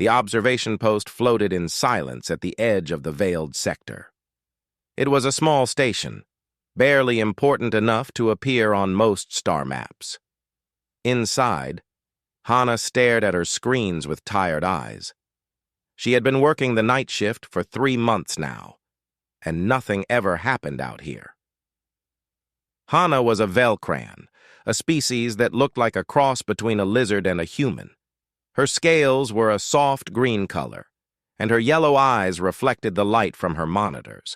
The observation post floated in silence at the edge of the veiled sector. It was a small station, barely important enough to appear on most star maps. Inside, Hannah stared at her screens with tired eyes. She had been working the night shift for 3 months now, and nothing ever happened out here. Hannah was a Velcran, a species that looked like a cross between a lizard and a human. Her scales were a soft green color, and her yellow eyes reflected the light from her monitors.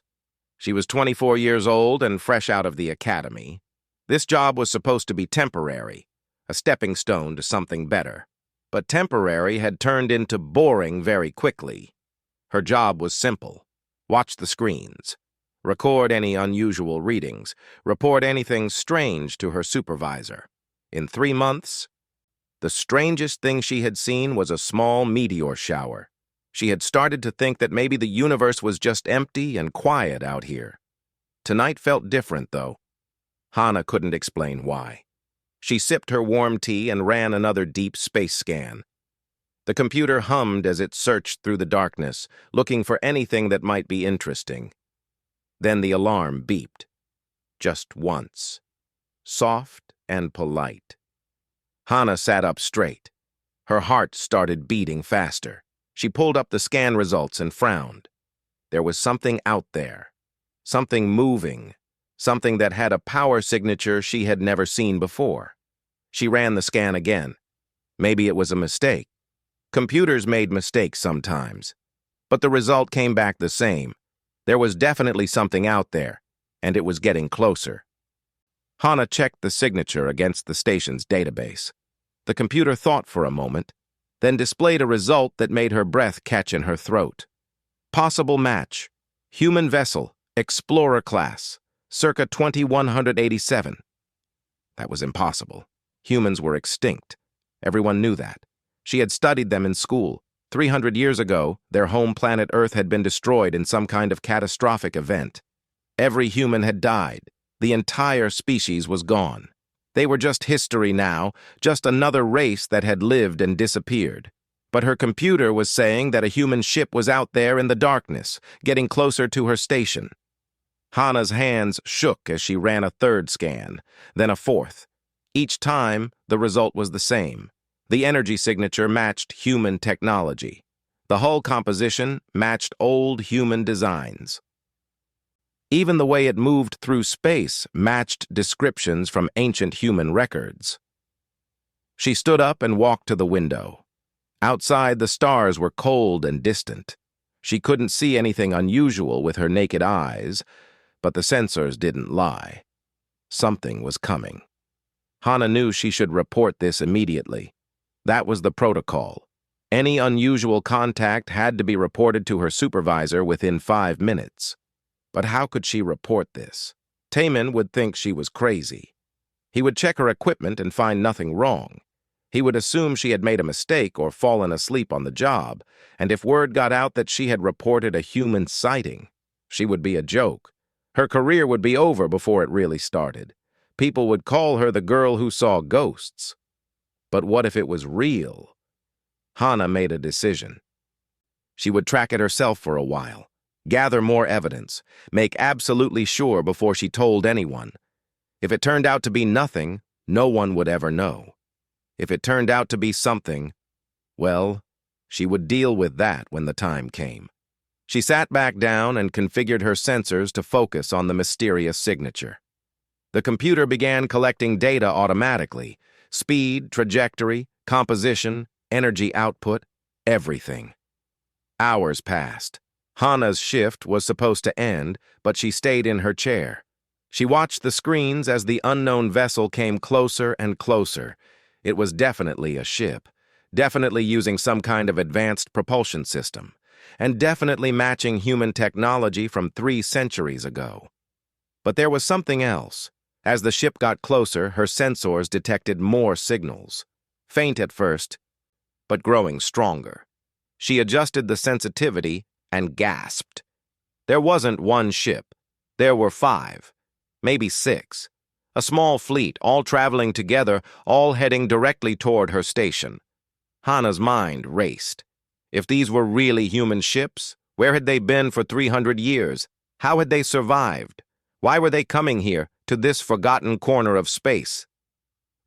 She was 24 years old and fresh out of the academy. This job was supposed to be temporary, a stepping stone to something better. But temporary had turned into boring very quickly. Her job was simple. Watch the screens. Record any unusual readings. Report anything strange to her supervisor. In 3 months, the strangest thing she had seen was a small meteor shower. She had started to think that maybe the universe was just empty and quiet out here. Tonight felt different, though. Hannah couldn't explain why. She sipped her warm tea and ran another deep space scan. The computer hummed as it searched through the darkness, looking for anything that might be interesting. Then the alarm beeped. Just once. Soft and polite. Hannah sat up straight. Her heart started beating faster. She pulled up the scan results and frowned. There was something out there. Something moving. Something that had a power signature she had never seen before. She ran the scan again. Maybe it was a mistake. Computers made mistakes sometimes. But the result came back the same. There was definitely something out there, and it was getting closer. Hannah checked the signature against the station's database. The computer thought for a moment, then displayed a result that made her breath catch in her throat. Possible match. Human vessel, Explorer class, circa 2187. That was impossible. Humans were extinct. Everyone knew that. She had studied them in school. 300 years ago, their home planet Earth had been destroyed in some kind of catastrophic event. Every human had died. The entire species was gone. They were just history now, just another race that had lived and disappeared. But her computer was saying that a human ship was out there in the darkness, getting closer to her station. Hannah's hands shook as she ran a third scan, then a fourth. Each time, the result was the same. The energy signature matched human technology. The hull composition matched old human designs. Even the way it moved through space matched descriptions from ancient human records. She stood up and walked to the window. Outside, the stars were cold and distant. She couldn't see anything unusual with her naked eyes, but the sensors didn't lie. Something was coming. Hannah knew she should report this immediately. That was the protocol. Any unusual contact had to be reported to her supervisor within 5 minutes. But how could she report this? Taman would think she was crazy. He would check her equipment and find nothing wrong. He would assume she had made a mistake or fallen asleep on the job, and if word got out that she had reported a human sighting, she would be a joke. Her career would be over before it really started. People would call her the girl who saw ghosts. But what if it was real? Hannah made a decision. She would track it herself for a while, gather more evidence, make absolutely sure before she told anyone. If it turned out to be nothing, no one would ever know. If it turned out to be something, well, she would deal with that when the time came. She sat back down and configured her sensors to focus on the mysterious signature. The computer began collecting data automatically: speed, trajectory, composition, energy output, everything. Hours passed. Hannah's shift was supposed to end, but she stayed in her chair. She watched the screens as the unknown vessel came closer and closer. It was definitely a ship, definitely using some kind of advanced propulsion system, and definitely matching human technology from 3 centuries ago. But there was something else. As the ship got closer, her sensors detected more signals. Faint at first, but growing stronger. She adjusted the sensitivity and gasped. There wasn't one ship. There were 5, maybe 6. A small fleet, all traveling together, all heading directly toward her station. Hannah's mind raced. If these were really human ships, where had they been for 300 years? How had they survived? Why were they coming here, to this forgotten corner of space?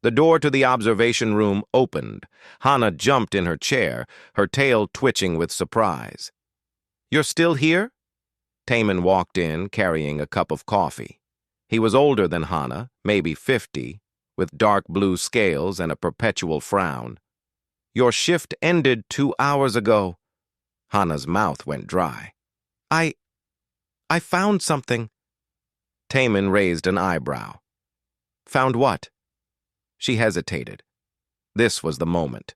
The door to the observation room opened. Hana jumped in her chair, her tail twitching with surprise. "You're still here?" Taman walked in, carrying a cup of coffee. He was older than Hana, maybe 50, with dark blue scales and a perpetual frown. "Your shift ended 2 hours ago." Hana's mouth went dry. I found something." Taman raised an eyebrow. "Found what?" She hesitated. This was the moment.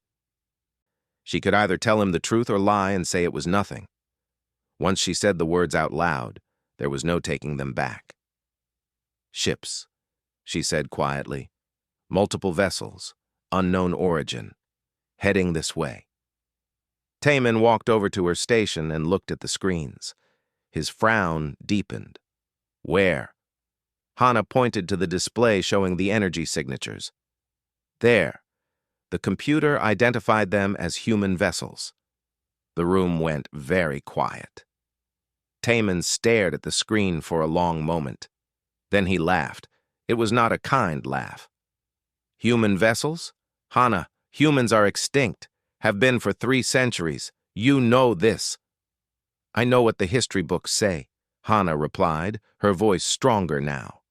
She could either tell him the truth or lie and say it was nothing. Once she said the words out loud, there was no taking them back. "Ships," she said quietly. "Multiple vessels, unknown origin, heading this way." Taman walked over to her station and looked at the screens. His frown deepened. "Where?" Hana pointed to the display showing the energy signatures. "There." The computer identified them as human vessels. The room went very quiet. Taman stared at the screen for a long moment. Then he laughed. It was not a kind laugh. "Human vessels? Hana, humans are extinct, have been for 3 centuries. You know this." "I know what the history books say," Hana replied, her voice stronger now.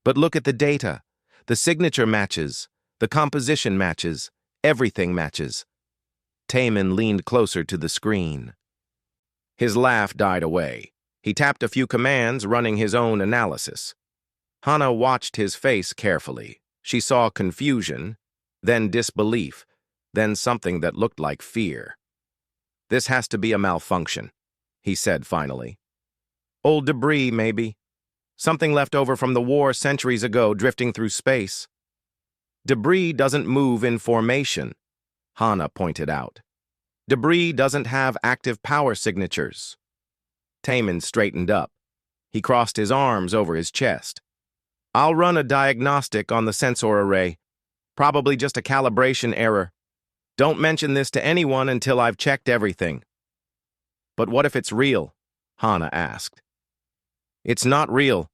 "But look at the data. The signature matches, the composition matches, everything matches." Taman leaned closer to the screen. His laugh died away. He tapped a few commands, running his own analysis. Hana watched his face carefully. She saw confusion, then disbelief, then something that looked like fear. "This has to be a malfunction," he said finally. "Old debris, maybe. Something left over from the war centuries ago drifting through space." "Debris doesn't move in formation," Hana pointed out. "Debris doesn't have active power signatures." Taman straightened up. He crossed his arms over his chest. "I'll run a diagnostic on the sensor array. Probably just a calibration error. Don't mention this to anyone until I've checked everything." "But what if it's real?" Hana asked. "It's not real,"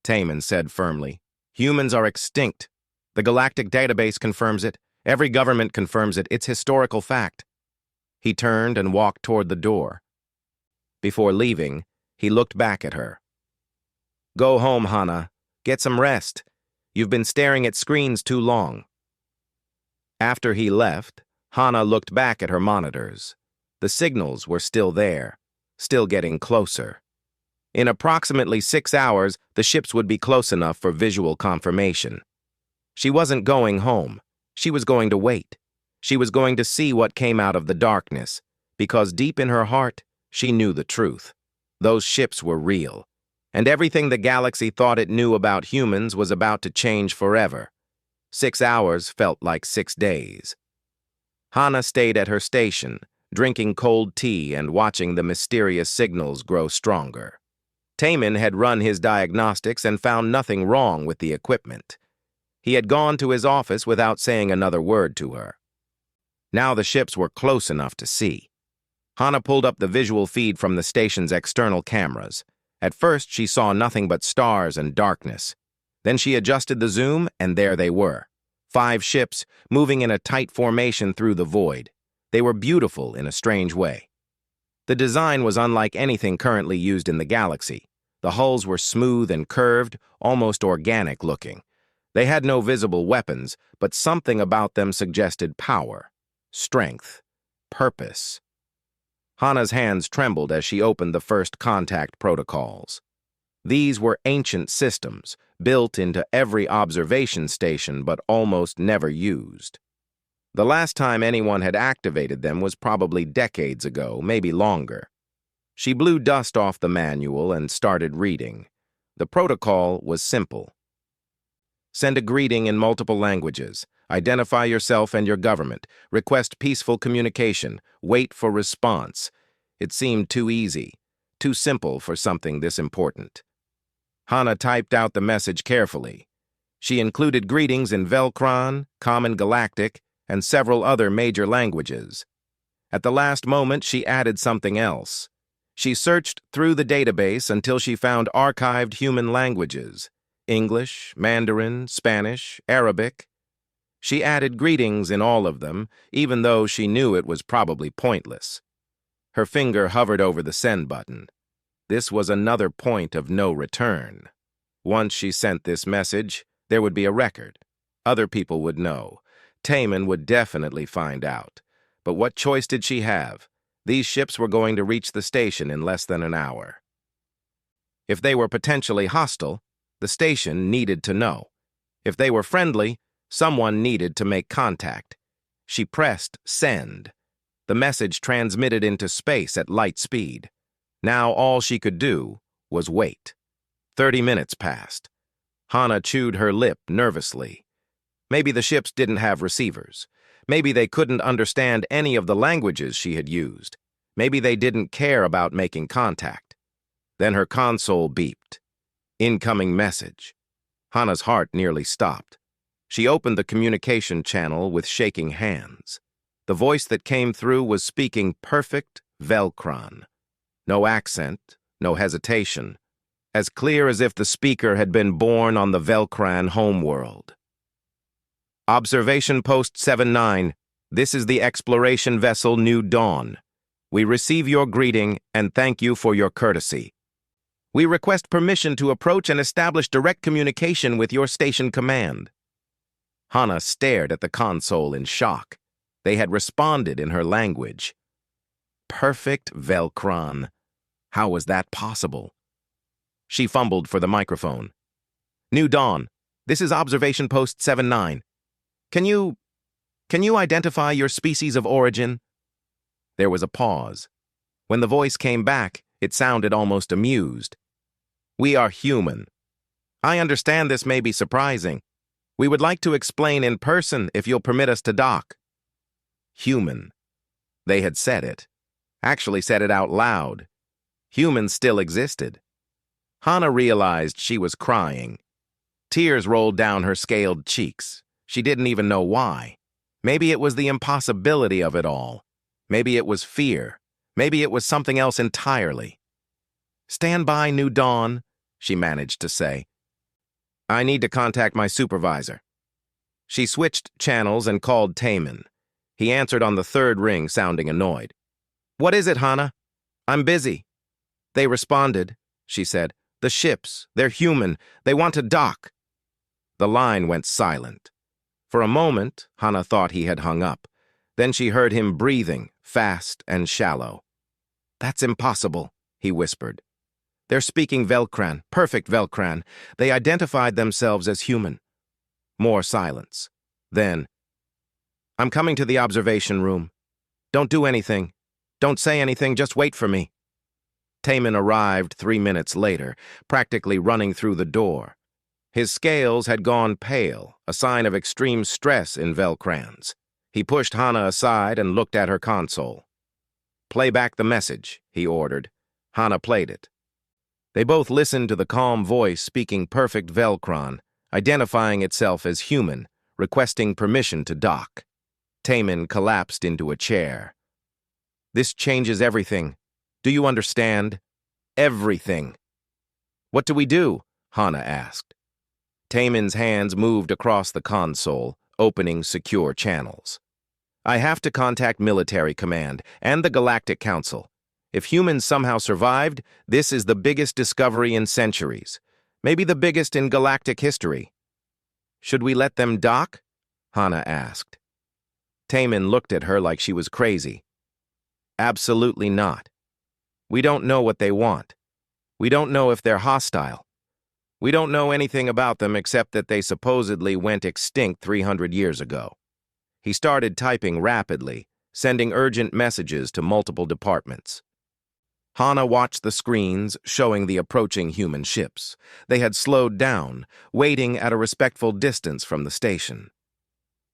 Taman said firmly. "Humans are extinct. The Galactic database confirms it. Every government confirms it. It's historical fact." He turned and walked toward the door. Before leaving, he looked back at her. "Go home, Hana. Get some rest. You've been staring at screens too long." After he left, Hana looked back at her monitors. The signals were still there, still getting closer. In approximately 6 hours, the ships would be close enough for visual confirmation. She wasn't going home. She was going to wait. She was going to see what came out of the darkness, because deep in her heart, she knew the truth. Those ships were real, and everything the galaxy thought it knew about humans was about to change forever. 6 hours felt like 6 days. Hana stayed at her station, drinking cold tea and watching the mysterious signals grow stronger. Taman had run his diagnostics and found nothing wrong with the equipment. He had gone to his office without saying another word to her. Now the ships were close enough to see. Hana pulled up the visual feed from the station's external cameras. At first, she saw nothing but stars and darkness. Then she adjusted the zoom, and there they were. 5 ships, moving in a tight formation through the void. They were beautiful in a strange way. The design was unlike anything currently used in the galaxy. The hulls were smooth and curved, almost organic looking. They had no visible weapons, but something about them suggested power, strength, purpose. Hana's hands trembled as she opened the first contact protocols. These were ancient systems, built into every observation station but almost never used. The last time anyone had activated them was probably decades ago, maybe longer. She blew dust off the manual and started reading. The protocol was simple. Send a greeting in multiple languages. Identify yourself and your government. Request peaceful communication. Wait for response. It seemed too easy, too simple for something this important. Hana typed out the message carefully. She included greetings in Velcron, Common Galactic, and several other major languages. At the last moment, she added something else. She searched through the database until she found archived human languages: English, Mandarin, Spanish, Arabic. She added greetings in all of them, even though she knew it was probably pointless. Her finger hovered over the send button. This was another point of no return. Once she sent this message, there would be a record. Other people would know. Taman would definitely find out. But what choice did she have? These ships were going to reach the station in less than an hour. If they were potentially hostile, the station needed to know. If they were friendly, someone needed to make contact. She pressed send. The message transmitted into space at light speed. Now all she could do was wait. 30 minutes passed. Hana chewed her lip nervously. Maybe the ships didn't have receivers. Maybe they couldn't understand any of the languages she had used. Maybe they didn't care about making contact. Then her console beeped. Incoming message. Hana's heart nearly stopped. She opened the communication channel with shaking hands. The voice that came through was speaking perfect Velcron. No accent, no hesitation. As clear as if the speaker had been born on the Velcran homeworld. Observation Post 79. This is the exploration vessel New Dawn. We receive your greeting and thank you for your courtesy. We request permission to approach and establish direct communication with your station command. Hana stared at the console in shock. They had responded in her language. Perfect Velcron. How was that possible? She fumbled for the microphone. New Dawn, this is Observation Post 79. Can you identify your species of origin? There was a pause. When the voice came back, it sounded almost amused. We are human. I understand this may be surprising. We would like to explain in person if you'll permit us to dock. Human. They had said it. Actually said it out loud. Humans still existed. Hana realized she was crying. Tears rolled down her scaled cheeks. She didn't even know why. Maybe it was the impossibility of it all. Maybe it was fear. Maybe it was something else entirely. Stand by, New Dawn, she managed to say. I need to contact my supervisor. She switched channels and called Taman. He answered on the third ring, sounding annoyed. What is it, Hana? I'm busy. They responded, she said. The ships, they're human. They want to dock. The line went silent. For a moment, Hana thought he had hung up. Then she heard him breathing, fast and shallow. That's impossible, he whispered. They're speaking Velcran, perfect Velcran. They identified themselves as human. More silence. Then, I'm coming to the observation room. Don't do anything. Don't say anything, just wait for me. Taman arrived 3 minutes later, practically running through the door. His scales had gone pale, a sign of extreme stress in Velcrans. He pushed Hana aside and looked at her console. Play back the message, he ordered. Hana played it. They both listened to the calm voice speaking perfect Velcron, identifying itself as human, requesting permission to dock. Taman collapsed into a chair. This changes everything. Do you understand? Everything. What do we do? Hana asked. Taman's hands moved across the console, opening secure channels. I have to contact Military Command and the Galactic Council. If humans somehow survived, this is the biggest discovery in centuries. Maybe the biggest in galactic history. Should we let them dock? Hana asked. Taman looked at her like she was crazy. Absolutely not. We don't know what they want. We don't know if they're hostile. We don't know anything about them except that they supposedly went extinct 300 years ago. He started typing rapidly, sending urgent messages to multiple departments. Hana watched the screens showing the approaching human ships. They had slowed down, waiting at a respectful distance from the station.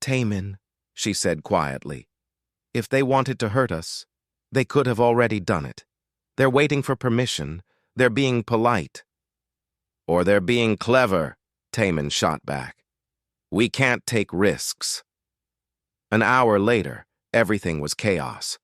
Taman, she said quietly, if they wanted to hurt us, they could have already done it. They're waiting for permission. They're being polite. Or they're being clever, Taman shot back. We can't take risks. An hour later, everything was chaos.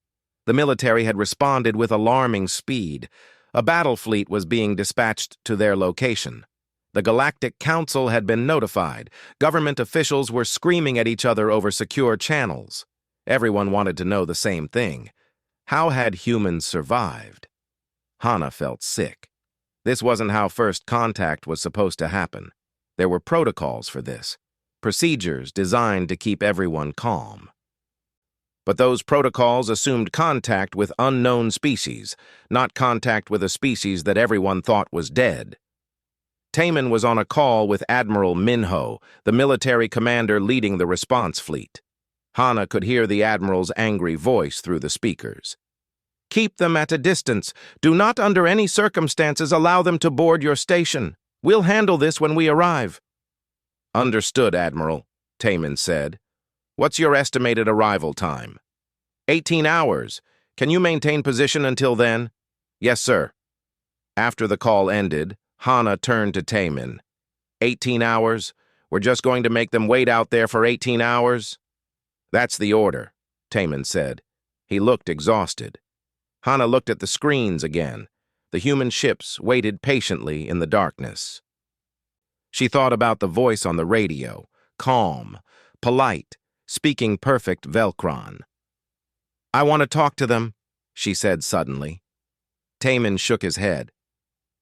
The military had responded with alarming speed. A battle fleet was being dispatched to their location. The Galactic Council had been notified. Government officials were screaming at each other over secure channels. Everyone wanted to know the same thing. How had humans survived? Hana felt sick. This wasn't how first contact was supposed to happen. There were protocols for this, procedures designed to keep everyone calm. But those protocols assumed contact with unknown species, not contact with a species that everyone thought was dead. Taman was on a call with Admiral Minho, the military commander leading the response fleet. Hana could hear the Admiral's angry voice through the speakers. "Keep them at a distance. Do not under any circumstances allow them to board your station. We'll handle this when we arrive." "Understood, Admiral," Taman said. "What's your estimated arrival time?" 18 hours. Can you maintain position until then?" "Yes, sir." After the call ended, Hana turned to Taman. 18 hours? We're just going to make them wait out there for 18 hours? "That's the order," Taman said. He looked exhausted. Hana looked at the screens again. The human ships waited patiently in the darkness. She thought about the voice on the radio, calm, polite, speaking perfect Velcron. "I want to talk to them," she said suddenly. Taman shook his head.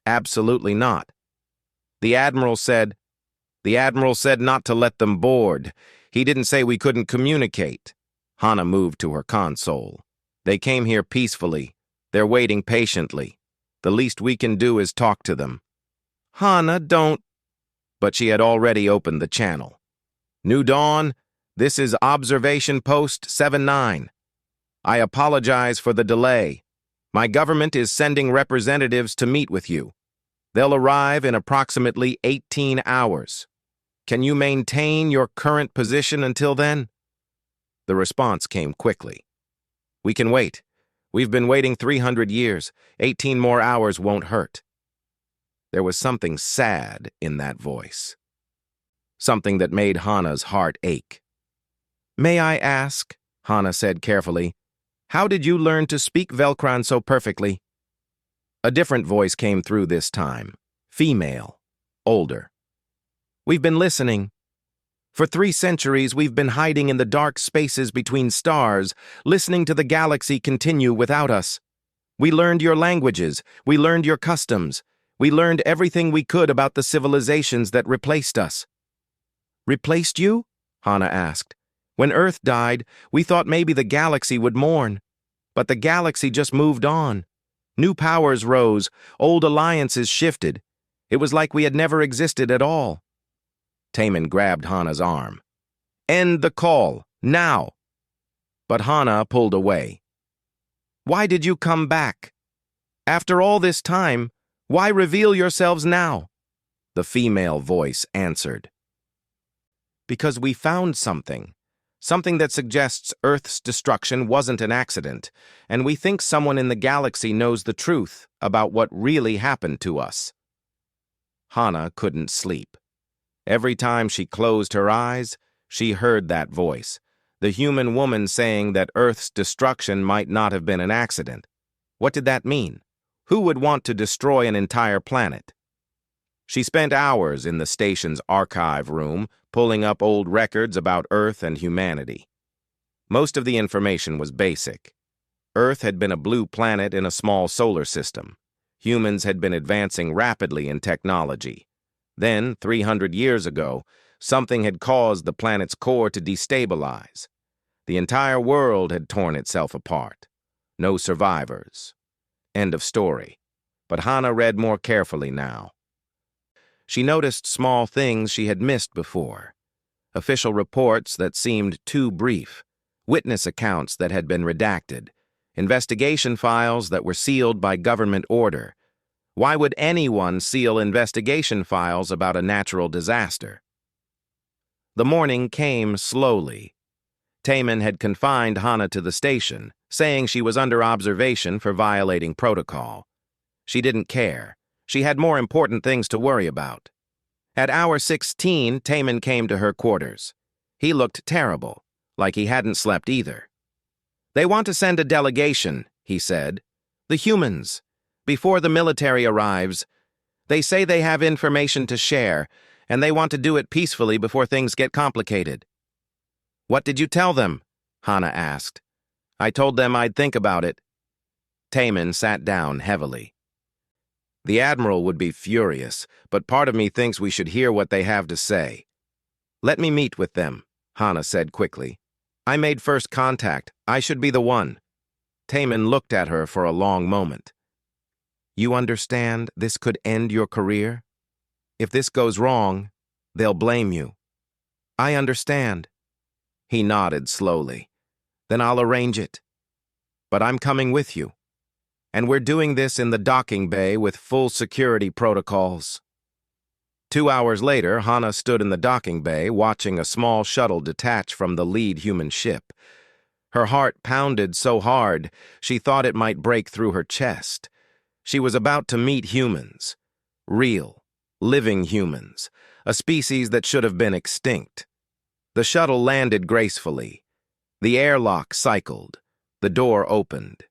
"Absolutely not." The Admiral said not to let them board. He didn't say we couldn't communicate." Hana moved to her console. "They came here peacefully. They're waiting patiently. The least we can do is talk to them." "Hana, don't—" But she had already opened the channel. "New Dawn, this is Observation Post 79. I apologize for the delay. My government is sending representatives to meet with you. They'll arrive in approximately 18 hours. Can you maintain your current position until then?" The response came quickly. "We can wait. We've been waiting 300 years. 18 more hours won't hurt." There was something sad in that voice. Something that made Hana's heart ache. "May I ask," Hana said carefully, "how did you learn to speak Velcron so perfectly?" A different voice came through this time. Female. Older. "We've been listening. For 3 centuries, we've been hiding in the dark spaces between stars, listening to the galaxy continue without us. We learned your languages. We learned your customs. We learned everything we could about the civilizations that replaced us." "Replaced you?" Hana asked. "When Earth died, we thought maybe the galaxy would mourn. But the galaxy just moved on. New powers rose, old alliances shifted. It was like we had never existed at all." Taman grabbed Hana's arm. "End the call, now!" But Hana pulled away. "Why did you come back? After all this time, why reveal yourselves now?" The female voice answered. "Because we found something. Something that suggests Earth's destruction wasn't an accident, and we think someone in the galaxy knows the truth about what really happened to us." Hana couldn't sleep. Every time she closed her eyes, she heard that voice, the human woman saying that Earth's destruction might not have been an accident. What did that mean? Who would want to destroy an entire planet? She spent hours in the station's archive room, pulling up old records about Earth and humanity. Most of the information was basic. Earth had been a blue planet in a small solar system. Humans had been advancing rapidly in technology. Then, 300 years ago, something had caused the planet's core to destabilize. The entire world had torn itself apart. No survivors. End of story. But Hana read more carefully now. She noticed small things she had missed before. Official reports that seemed too brief. Witness accounts that had been redacted. Investigation files that were sealed by government order. Why would anyone seal investigation files about a natural disaster? The morning came slowly. Taman had confined Hana to the station, saying she was under observation for violating protocol. She didn't care. She had more important things to worry about. At hour 16, Taman came to her quarters. He looked terrible, like he hadn't slept either. They want to send a delegation, he said. The humans. Before the military arrives. They say they have information to share, and they want to do it peacefully before things get complicated. What did you tell them? Hana asked. I told them I'd think about it. Taemin sat down heavily. The Admiral would be furious, but part of me thinks we should hear what they have to say. Let me meet with them, Hana said quickly. I made first contact. I should be the one. Taemin looked at her for a long moment. You understand this could end your career? If this goes wrong, they'll blame you. I understand. He nodded slowly. Then I'll arrange it. But I'm coming with you. And we're doing this in the docking bay with full security protocols. 2 hours later, Hana stood in the docking bay watching a small shuttle detach from the lead human ship. Her heart pounded so hard she thought it might break through her chest. She was about to meet humans. Real, living humans. A species that should have been extinct. The shuttle landed gracefully. The airlock cycled. The door opened.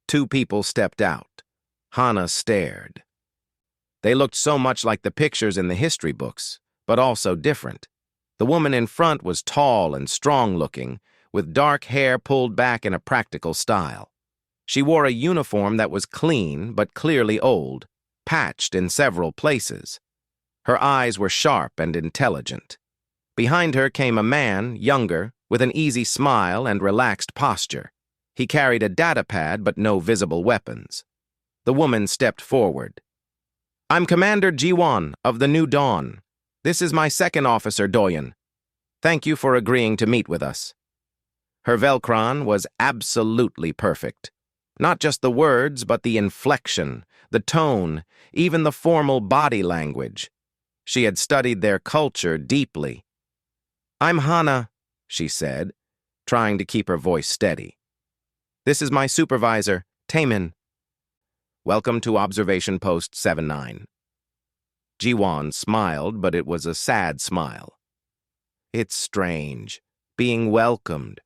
2 people stepped out. Hana stared. They looked so much like the pictures in the history books, but also different. The woman in front was tall and strong-looking, with dark hair pulled back in a practical style. She wore a uniform that was clean but clearly old, patched in several places. Her eyes were sharp and intelligent. Behind her came a man, younger, with an easy smile and relaxed posture. He carried a datapad but no visible weapons. The woman stepped forward. I'm Commander Jiwon of the New Dawn. This is my second officer, Doyen. Thank you for agreeing to meet with us. Her Velcron was absolutely perfect. Not just the words, but the inflection, the tone, even the formal body language. She had studied their culture deeply. I'm Hana, she said, trying to keep her voice steady. This is my supervisor, Taemin. Welcome to Observation Post 79. Jiwon smiled, but it was a sad smile. It's strange, being welcomed.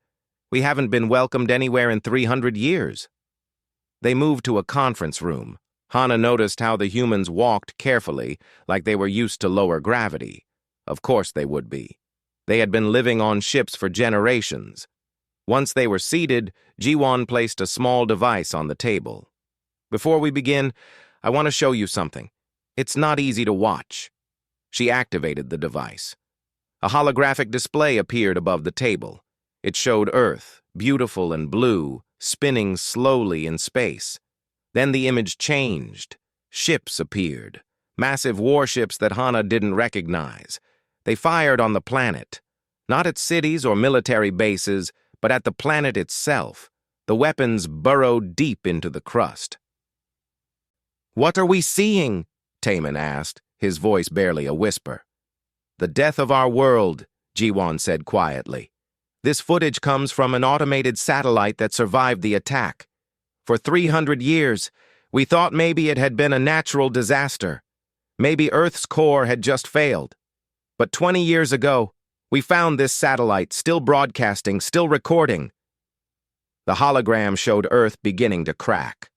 We haven't been welcomed anywhere in 300 years. They moved to a conference room. Hana noticed how the humans walked carefully, like they were used to lower gravity. Of course they would be. They had been living on ships for generations. Once they were seated, Jiwon placed a small device on the table. Before we begin, I want to show you something. It's not easy to watch. She activated the device. A holographic display appeared above the table. It showed Earth, beautiful and blue, spinning slowly in space. Then the image changed. Ships appeared. Massive warships that Hana didn't recognize. They fired on the planet. Not at cities or military bases, but at the planet itself. The weapons burrowed deep into the crust. What are we seeing? Taemin asked, his voice barely a whisper. The death of our world, Jiwon said quietly. This footage comes from an automated satellite that survived the attack. For 300 years, we thought maybe it had been a natural disaster. Maybe Earth's core had just failed. But 20 years ago, we found this satellite still broadcasting, still recording. The hologram showed Earth beginning to crack.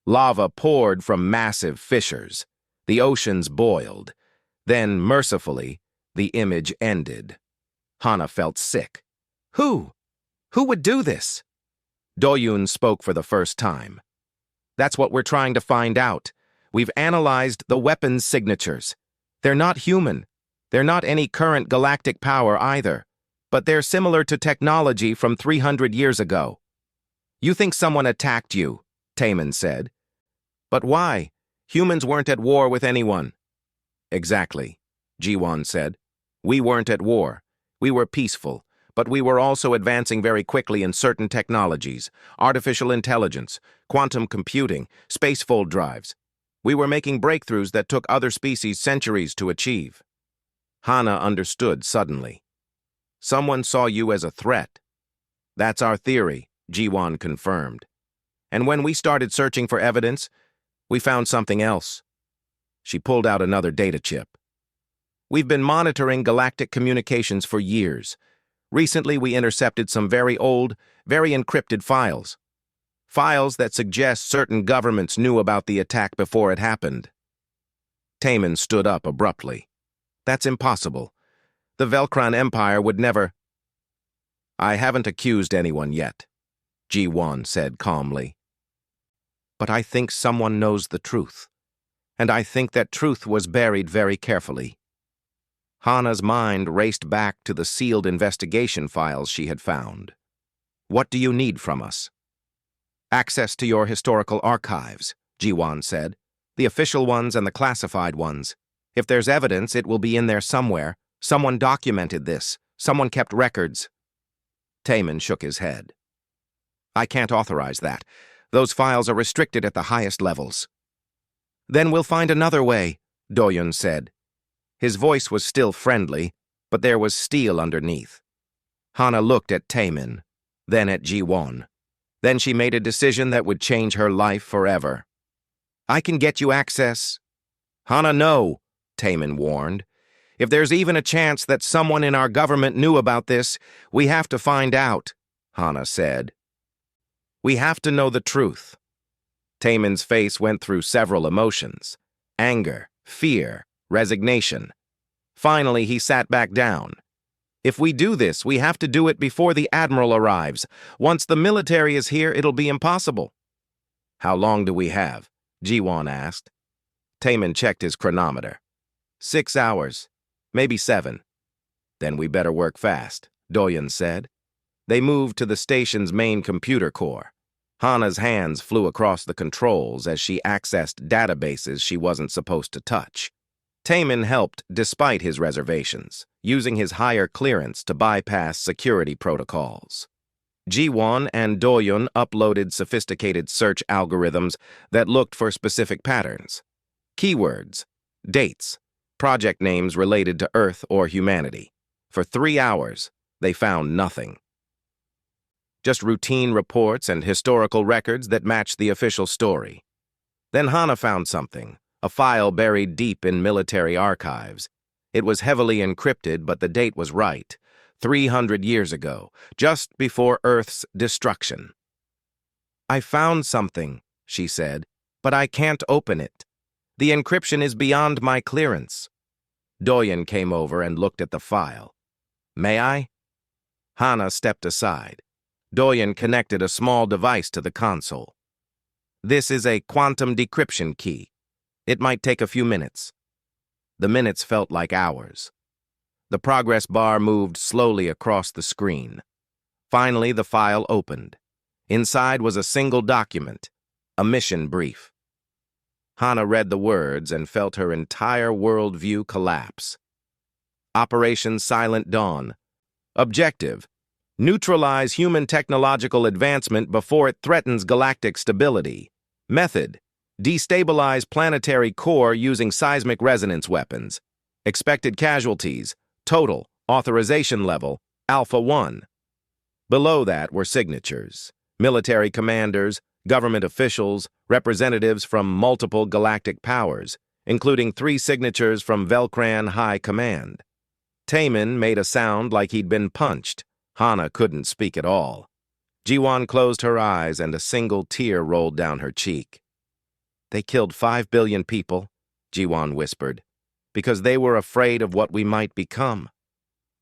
Lava poured from massive fissures. The oceans boiled. Then, mercifully, the image ended. Hana felt sick. Who? Who would do this? Doyun spoke for the first time. That's what we're trying to find out. We've analyzed the weapons signatures. They're not human. They're not any current galactic power either. But they're similar to technology from 300 years ago. You think someone attacked you, Taemin said. But why? Humans weren't at war with anyone. Exactly, Jiwon said. We weren't at war. We were peaceful, but we were also advancing very quickly in certain technologies, artificial intelligence, quantum computing, spacefold drives. We were making breakthroughs that took other species centuries to achieve. Hana understood suddenly. Someone saw you as a threat. That's our theory, Jiwon confirmed. And when we started searching for evidence, we found something else. She pulled out another data chip. We've been monitoring galactic communications for years. Recently, we intercepted some very old, very encrypted files. Files that suggest certain governments knew about the attack before it happened. Taman stood up abruptly. That's impossible. The Velcron Empire would never— I haven't accused anyone yet, Ji-won said calmly. But I think someone knows the truth. And I think that truth was buried very carefully. Hana's mind raced back to the sealed investigation files she had found. What do you need from us? Access to your historical archives, Ji-won said. The official ones and the classified ones. If there's evidence, it will be in there somewhere. Someone documented this. Someone kept records. Taman shook his head. I can't authorize that. Those files are restricted at the highest levels. Then we'll find another way, Do-yoon said. His voice was still friendly, but there was steel underneath. Hana looked at Taman, then at Ji-won. Then she made a decision that would change her life forever. I can get you access. Hana, no, Taman warned. If there's even a chance that someone in our government knew about this, we have to find out, Hana said. We have to know the truth. Taman's face went through several emotions: anger, fear, resignation. Finally, he sat back down. If we do this, we have to do it before the Admiral arrives. Once the military is here, it'll be impossible. How long do we have? Ji-won asked. Taman checked his chronometer. 6 hours, maybe 7. Then we better work fast, Do-yoon said. They moved to the station's main computer core. Hana's hands flew across the controls as she accessed databases she wasn't supposed to touch. Taman helped despite his reservations, using his higher clearance to bypass security protocols. Ji-won and Do-yoon uploaded sophisticated search algorithms that looked for specific patterns. Keywords, dates, project names related to Earth or humanity. For 3 hours, they found nothing. Just routine reports and historical records that matched the official story. Then Hana found something, a file buried deep in military archives. It was heavily encrypted, but the date was right. 300 years ago, just before Earth's destruction. I found something, she said, but I can't open it. The encryption is beyond my clearance. Do-yoon came over and looked at the file. May I? Hana stepped aside. Do-yoon connected a small device to the console. This is a quantum decryption key. It might take a few minutes. The minutes felt like hours. The progress bar moved slowly across the screen. Finally, the file opened. Inside was a single document, a mission brief. Hana read the words and felt her entire worldview collapse. Operation Silent Dawn. Objective: neutralize human technological advancement before it threatens galactic stability. Method: destabilize planetary core using seismic resonance weapons. Expected casualties: total, authorization level, Alpha 1. Below that were signatures: military commanders, government officials, representatives from multiple galactic powers, including 3 signatures from Velcran High Command. Taman made a sound like he'd been punched. Hana couldn't speak at all. Ji-won closed her eyes and a single tear rolled down her cheek. They killed 5 billion people, Ji-won whispered, because they were afraid of what we might become.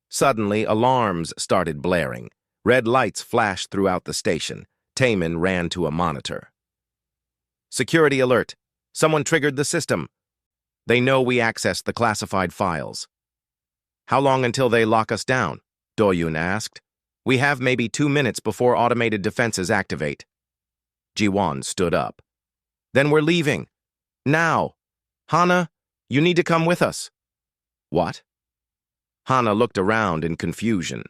Suddenly, alarms started blaring. Red lights flashed throughout the station. Taman ran to a monitor. Security alert. Someone triggered the system. They know we accessed the classified files. How long until they lock us down? Do-yoon asked. We have maybe 2 minutes before automated defenses activate. Ji-won stood up. Then we're leaving. Now. Hana, you need to come with us. What? Hana looked around in confusion.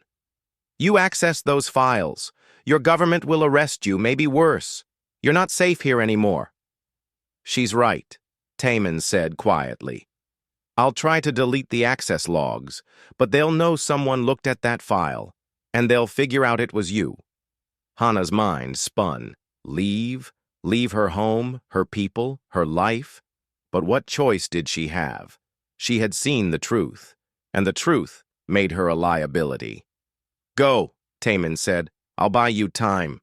You accessed those files. Your government will arrest you, maybe worse. You're not safe here anymore. She's right, Taman said quietly. I'll try to delete the access logs, but they'll know someone looked at that file, and they'll figure out it was you. Hana's mind spun. Leave? Leave her home, her people, her life? But what choice did she have? She had seen the truth, and the truth made her a liability. Go, Taman said. I'll buy you time.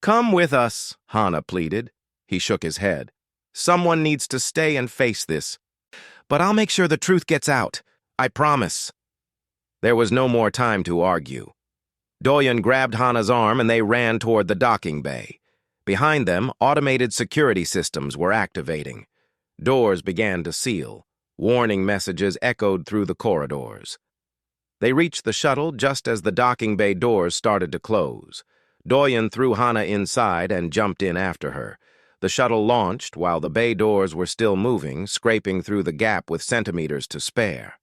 Come with us, Hana pleaded. He shook his head. Someone needs to stay and face this. But I'll make sure the truth gets out. I promise. There was no more time to argue. Doyen grabbed Hana's arm and they ran toward the docking bay. Behind them, automated security systems were activating. Doors began to seal. Warning messages echoed through the corridors. They reached the shuttle just as the docking bay doors started to close. Doyen threw Hana inside and jumped in after her. The shuttle launched while the bay doors were still moving, scraping through the gap with centimeters to spare.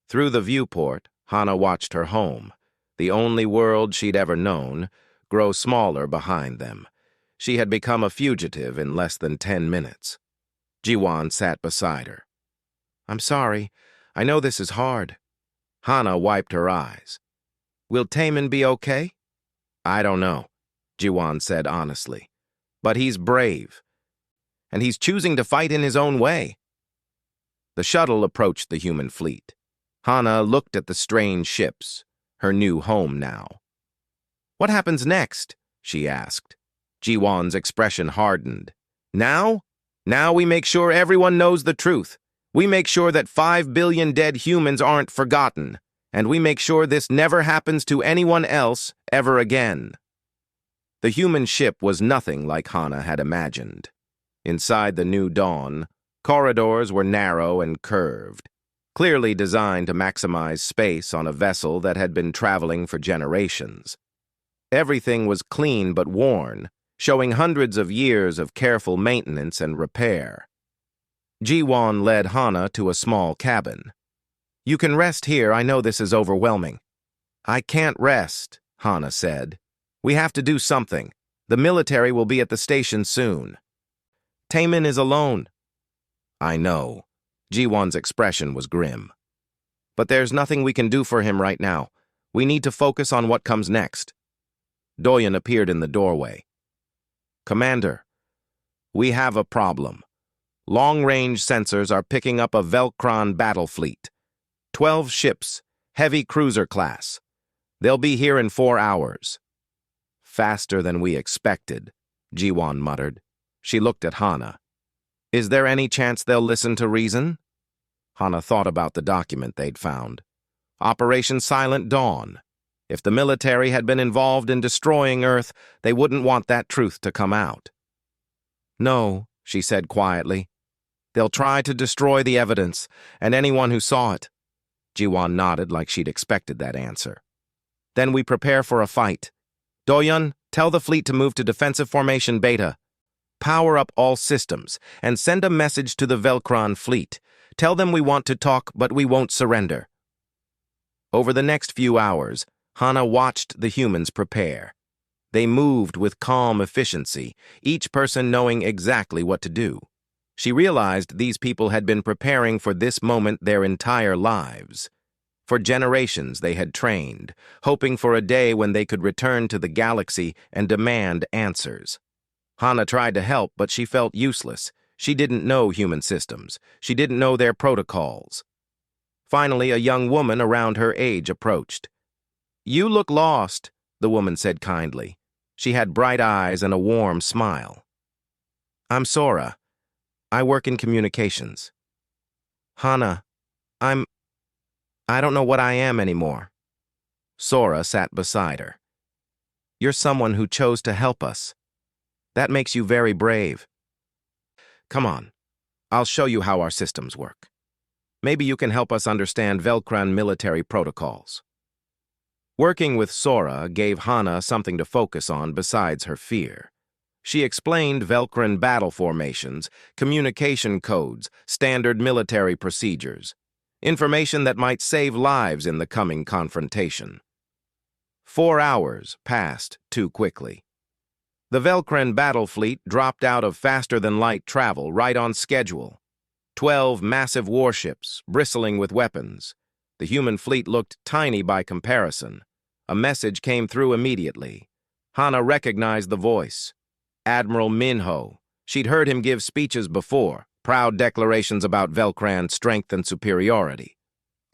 Through the viewport, Hana watched her home, the only world she'd ever known, grow smaller behind them. She had become a fugitive in less than 10 minutes. Jiwan sat beside her. I'm sorry. I know this is hard. Hana wiped her eyes. Will Taman be okay? I don't know, Jiwan said honestly. But he's brave. And he's choosing to fight in his own way. The shuttle approached the human fleet. Hana looked at the strange ships, her new home now. What happens next? She asked. Jiwan's expression hardened. Now? Now we make sure everyone knows the truth. We make sure that 5 billion dead humans aren't forgotten. And we make sure this never happens to anyone else ever again. The human ship was nothing like Hana had imagined. Inside the new dawn, corridors were narrow and curved, clearly designed to maximize space on a vessel that had been traveling for generations. Everything was clean but worn, showing hundreds of years of careful maintenance and repair. Jiwan led Hana to a small cabin. You can rest here, I know this is overwhelming. I can't rest, Hana said. We have to do something. The military will be at the station soon. Taman is alone. I know. Jiwan's expression was grim. But there's nothing we can do for him right now. We need to focus on what comes next. Doyen appeared in the doorway. Commander, we have a problem. Long-range sensors are picking up a Velcron battle fleet. 12 ships, heavy cruiser class. They'll be here in 4 hours. Faster than we expected, Jiwan muttered. She looked at Hana. Is there any chance they'll listen to reason? Hana thought about the document they'd found. Operation Silent Dawn. If the military had been involved in destroying Earth, they wouldn't want that truth to come out. No, she said quietly. They'll try to destroy the evidence, and anyone who saw it. Jiwan nodded like she'd expected that answer. Then we prepare for a fight. Doyen, tell the fleet to move to defensive formation Beta. Power up all systems, and send a message to the Velcron fleet. Tell them we want to talk, but we won't surrender. Over the next few hours, Hana watched the humans prepare. They moved with calm efficiency, each person knowing exactly what to do. She realized these people had been preparing for this moment their entire lives. For generations they had trained, hoping for a day when they could return to the galaxy and demand answers. Hana tried to help, but she felt useless. She didn't know human systems. She didn't know their protocols. Finally, a young woman around her age approached. You look lost, the woman said kindly. She had bright eyes and a warm smile. I'm Sora. I work in communications. Hana, I don't know what I am anymore. Sora sat beside her. You're someone who chose to help us. That makes you very brave. Come on, I'll show you how our systems work. Maybe you can help us understand Velcron military protocols. Working with Sora gave Hana something to focus on besides her fear. She explained Velcron battle formations, communication codes, standard military procedures, information that might save lives in the coming confrontation. 4 hours passed too quickly. The Velcron battle fleet dropped out of faster-than-light travel right on schedule. 12 massive warships, bristling with weapons. The human fleet looked tiny by comparison. A message came through immediately. Hana recognized the voice. Admiral Minho. She'd heard him give speeches before, proud declarations about Velcron's strength and superiority.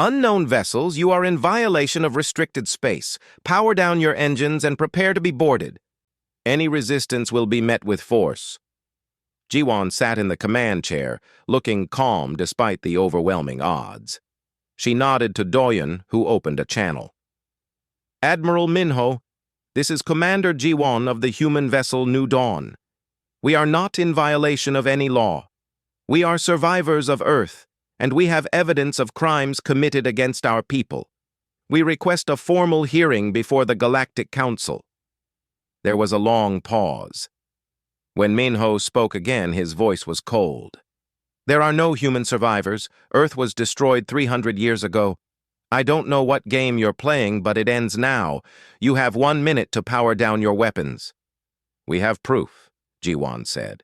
Unknown vessels, you are in violation of restricted space. Power down your engines and prepare to be boarded. Any resistance will be met with force. Jiwon sat in the command chair, looking calm despite the overwhelming odds. She nodded to Doyen, who opened a channel. Admiral Minho, this is Commander Jiwon of the human vessel New Dawn. We are not in violation of any law. We are survivors of Earth, and we have evidence of crimes committed against our people. We request a formal hearing before the Galactic Council. There was a long pause. When Minho spoke again, his voice was cold. There are no human survivors. Earth was destroyed 300 years ago. I don't know what game you're playing, but it ends now. You have 1 minute to power down your weapons. We have proof, Jiwon said.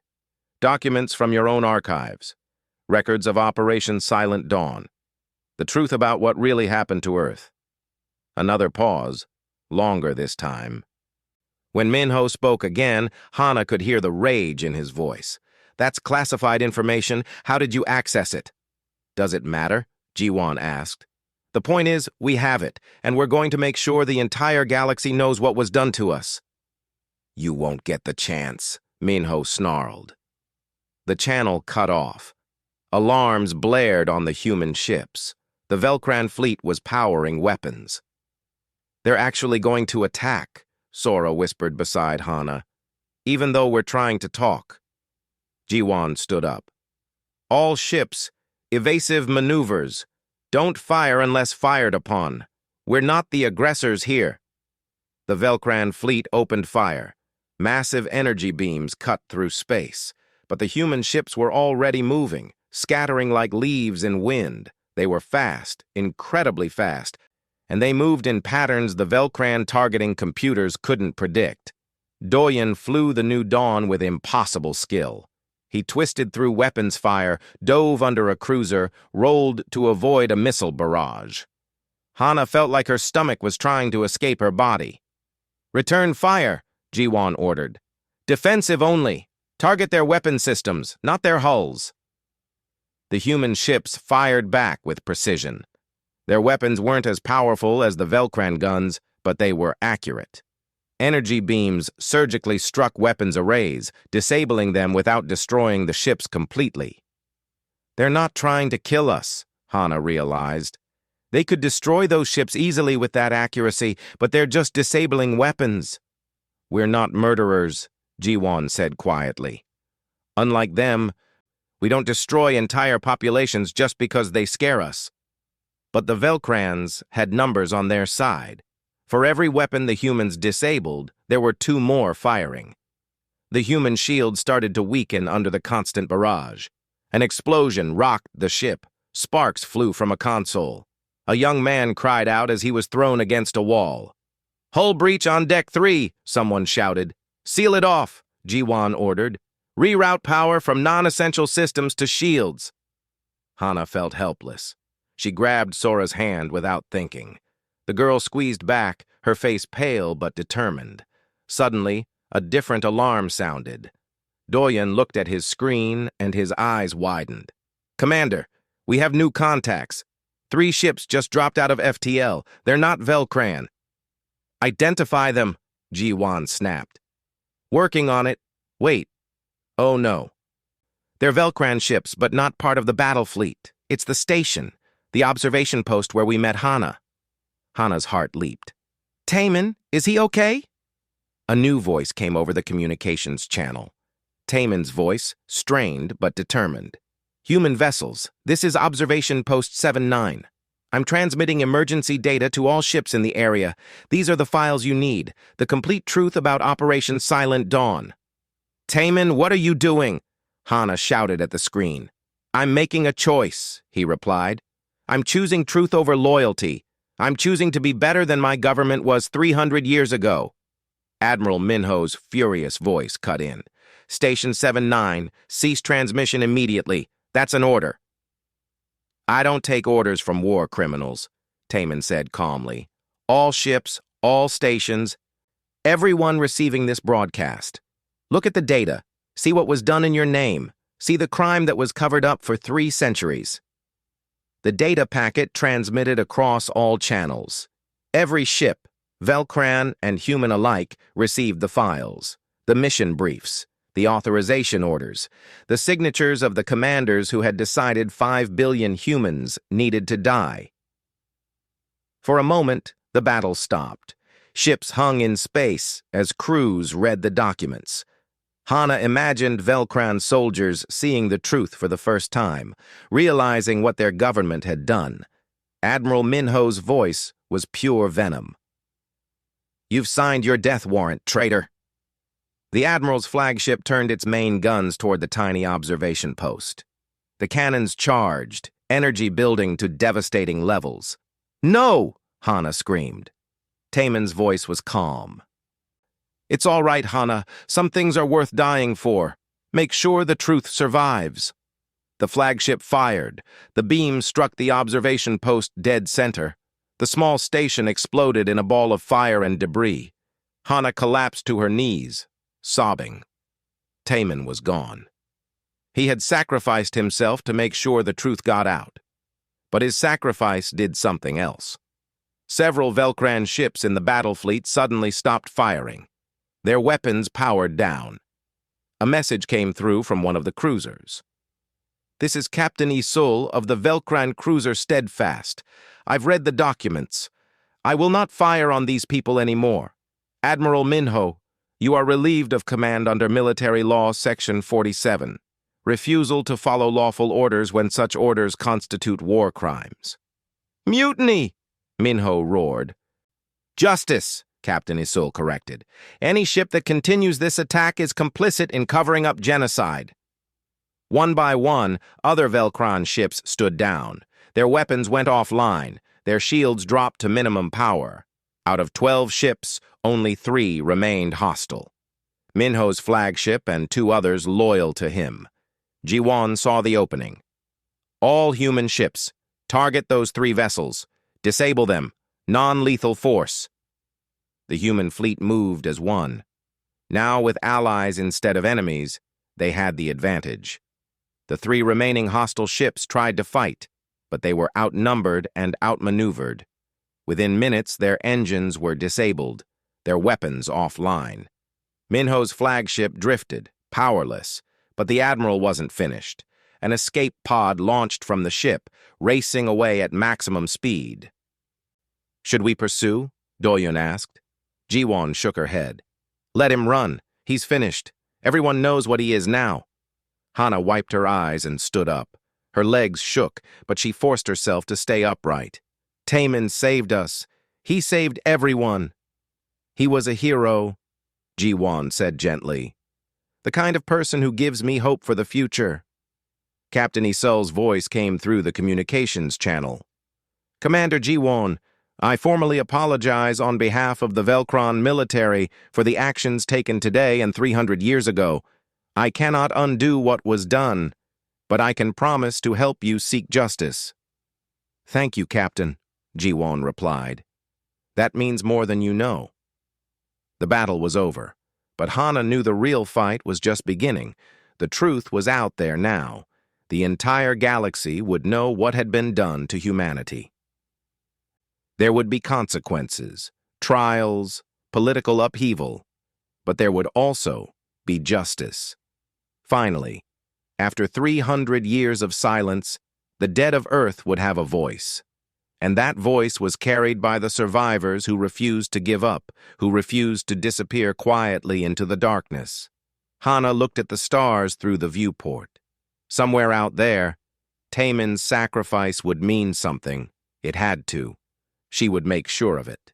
Documents from your own archives. Records of Operation Silent Dawn. The truth about what really happened to Earth. Another pause, longer this time. When Minho spoke again, Hana could hear the rage in his voice. That's classified information. How did you access it? Does it matter? Jiwon asked. The point is, we have it, and we're going to make sure the entire galaxy knows what was done to us. You won't get the chance, Minho snarled. The channel cut off. Alarms blared on the human ships. The Velcran fleet was powering weapons. They're actually going to attack, Sora whispered beside Hana. Even though we're trying to talk. Jiwon stood up. All ships, evasive maneuvers. Don't fire unless fired upon. We're not the aggressors here. The Velcran fleet opened fire. Massive energy beams cut through space. But the human ships were already moving, scattering like leaves in wind. They were fast, incredibly fast, and they moved in patterns the Velcran targeting computers couldn't predict. Doyen flew the New Dawn with impossible skill. He twisted through weapons fire, dove under a cruiser, rolled to avoid a missile barrage. Hana felt like her stomach was trying to escape her body. Return fire, Jiwon ordered. Defensive only. Target their weapon systems, not their hulls. The human ships fired back with precision. Their weapons weren't as powerful as the Velcran guns, but they were accurate. Energy beams surgically struck weapons arrays, disabling them without destroying the ships completely. They're not trying to kill us, Hana realized. They could destroy those ships easily with that accuracy, but they're just disabling weapons. We're not murderers, Jiwon said quietly. Unlike them, we don't destroy entire populations just because they scare us. But the Velcrans had numbers on their side. For every weapon the humans disabled, there were 2 more firing. The human shield started to weaken under the constant barrage. An explosion rocked the ship. Sparks flew from a console. A young man cried out as he was thrown against a wall. Hull breach on deck 3, someone shouted. Seal it off, Jiwon ordered. Reroute power from non-essential systems to shields. Hana felt helpless. She grabbed Sora's hand without thinking. The girl squeezed back, her face pale but determined. Suddenly, a different alarm sounded. Doyen looked at his screen and his eyes widened. Commander, we have new contacts. 3 ships just dropped out of FTL. They're not Velcran. Identify them, Jiwon snapped. Working on it. Wait. Oh no. They're Velcran ships, but not part of the battle fleet. It's the station, the observation post where we met Hana. Hana's heart leaped. Taemin, is he okay? A new voice came over the communications channel. Taemin's voice, strained but determined. Human vessels, this is Observation Post 79. I'm transmitting emergency data to all ships in the area. These are the files you need. The complete truth about Operation Silent Dawn. Taemin, what are you doing? Hana shouted at the screen. I'm making a choice, he replied. I'm choosing truth over loyalty. I'm choosing to be better than my government was 300 years ago. Admiral Minho's furious voice cut in. Station 79, cease transmission immediately. That's an order. I don't take orders from war criminals, Taemin said calmly. All ships, all stations, everyone receiving this broadcast. Look at the data. See what was done in your name. See the crime that was covered up for 3 centuries. The data packet transmitted across all channels. Every ship, Velcran and human alike, received the files, the mission briefs, the authorization orders, the signatures of the commanders who had decided 5 billion humans needed to die. For a moment, the battle stopped. Ships hung in space as crews read the documents. Hana imagined Velcran soldiers seeing the truth for the first time, realizing what their government had done. Admiral Minho's voice was pure venom. "You've signed your death warrant, traitor." The Admiral's flagship turned its main guns toward the tiny observation post. The cannons charged, energy building to devastating levels. "No!" Hana screamed. Taemin's voice was calm. "It's all right, Hana. Some things are worth dying for. Make sure the truth survives." The flagship fired. The beam struck the observation post dead center. The small station exploded in a ball of fire and debris. Hana collapsed to her knees, sobbing. Taemin was gone. He had sacrificed himself to make sure the truth got out. But his sacrifice did something else. Several Velcran ships in the battle fleet suddenly stopped firing. Their weapons powered down. A message came through from one of the cruisers. "This is Captain Isul of the Velcran cruiser Steadfast. I've read the documents. I will not fire on these people anymore. Admiral Minho, you are relieved of command under Military Law Section 47. Refusal to follow lawful orders when such orders constitute war crimes." "Mutiny!" Minho roared. "Justice," Captain Isul corrected. "Any ship that continues this attack is complicit in covering up genocide." One by one, other Velcran ships stood down. Their weapons went offline. Their shields dropped to minimum power. Out of 12 ships, only 3 remained hostile. Minho's flagship and 2 others loyal to him. Jiwon saw the opening. "All human ships, target those 3 vessels. Disable them. Non-lethal force." The human fleet moved as one. Now, with allies instead of enemies, they had the advantage. The 3 remaining hostile ships tried to fight, but they were outnumbered and outmaneuvered. Within minutes, their engines were disabled, their weapons offline. Minho's flagship drifted, powerless, but the Admiral wasn't finished. An escape pod launched from the ship, racing away at maximum speed. "Should we pursue?" Doyun asked. Jiwon shook her head. "Let him run. He's finished. Everyone knows what he is now." Hana wiped her eyes and stood up. Her legs shook, but she forced herself to stay upright. "Taemin saved us. He saved everyone." "He was a hero," Jiwon said gently. "The kind of person who gives me hope for the future." Captain Isul's voice came through the communications channel. "Commander Jiwon, I formally apologize on behalf of the Velcran military for the actions taken today and 300 years ago. I cannot undo what was done, but I can promise to help you seek justice." "Thank you, Captain," Jiwon replied. "That means more than you know." The battle was over, but Hana knew the real fight was just beginning. The truth was out there now. The entire galaxy would know what had been done to humanity. There would be consequences, trials, political upheaval, but there would also be justice. Finally, after 300 years of silence, the dead of Earth would have a voice. And that voice was carried by the survivors who refused to give up, who refused to disappear quietly into the darkness. Hana looked at the stars through the viewport. Somewhere out there, Taemin's sacrifice would mean something. It had to. She would make sure of it.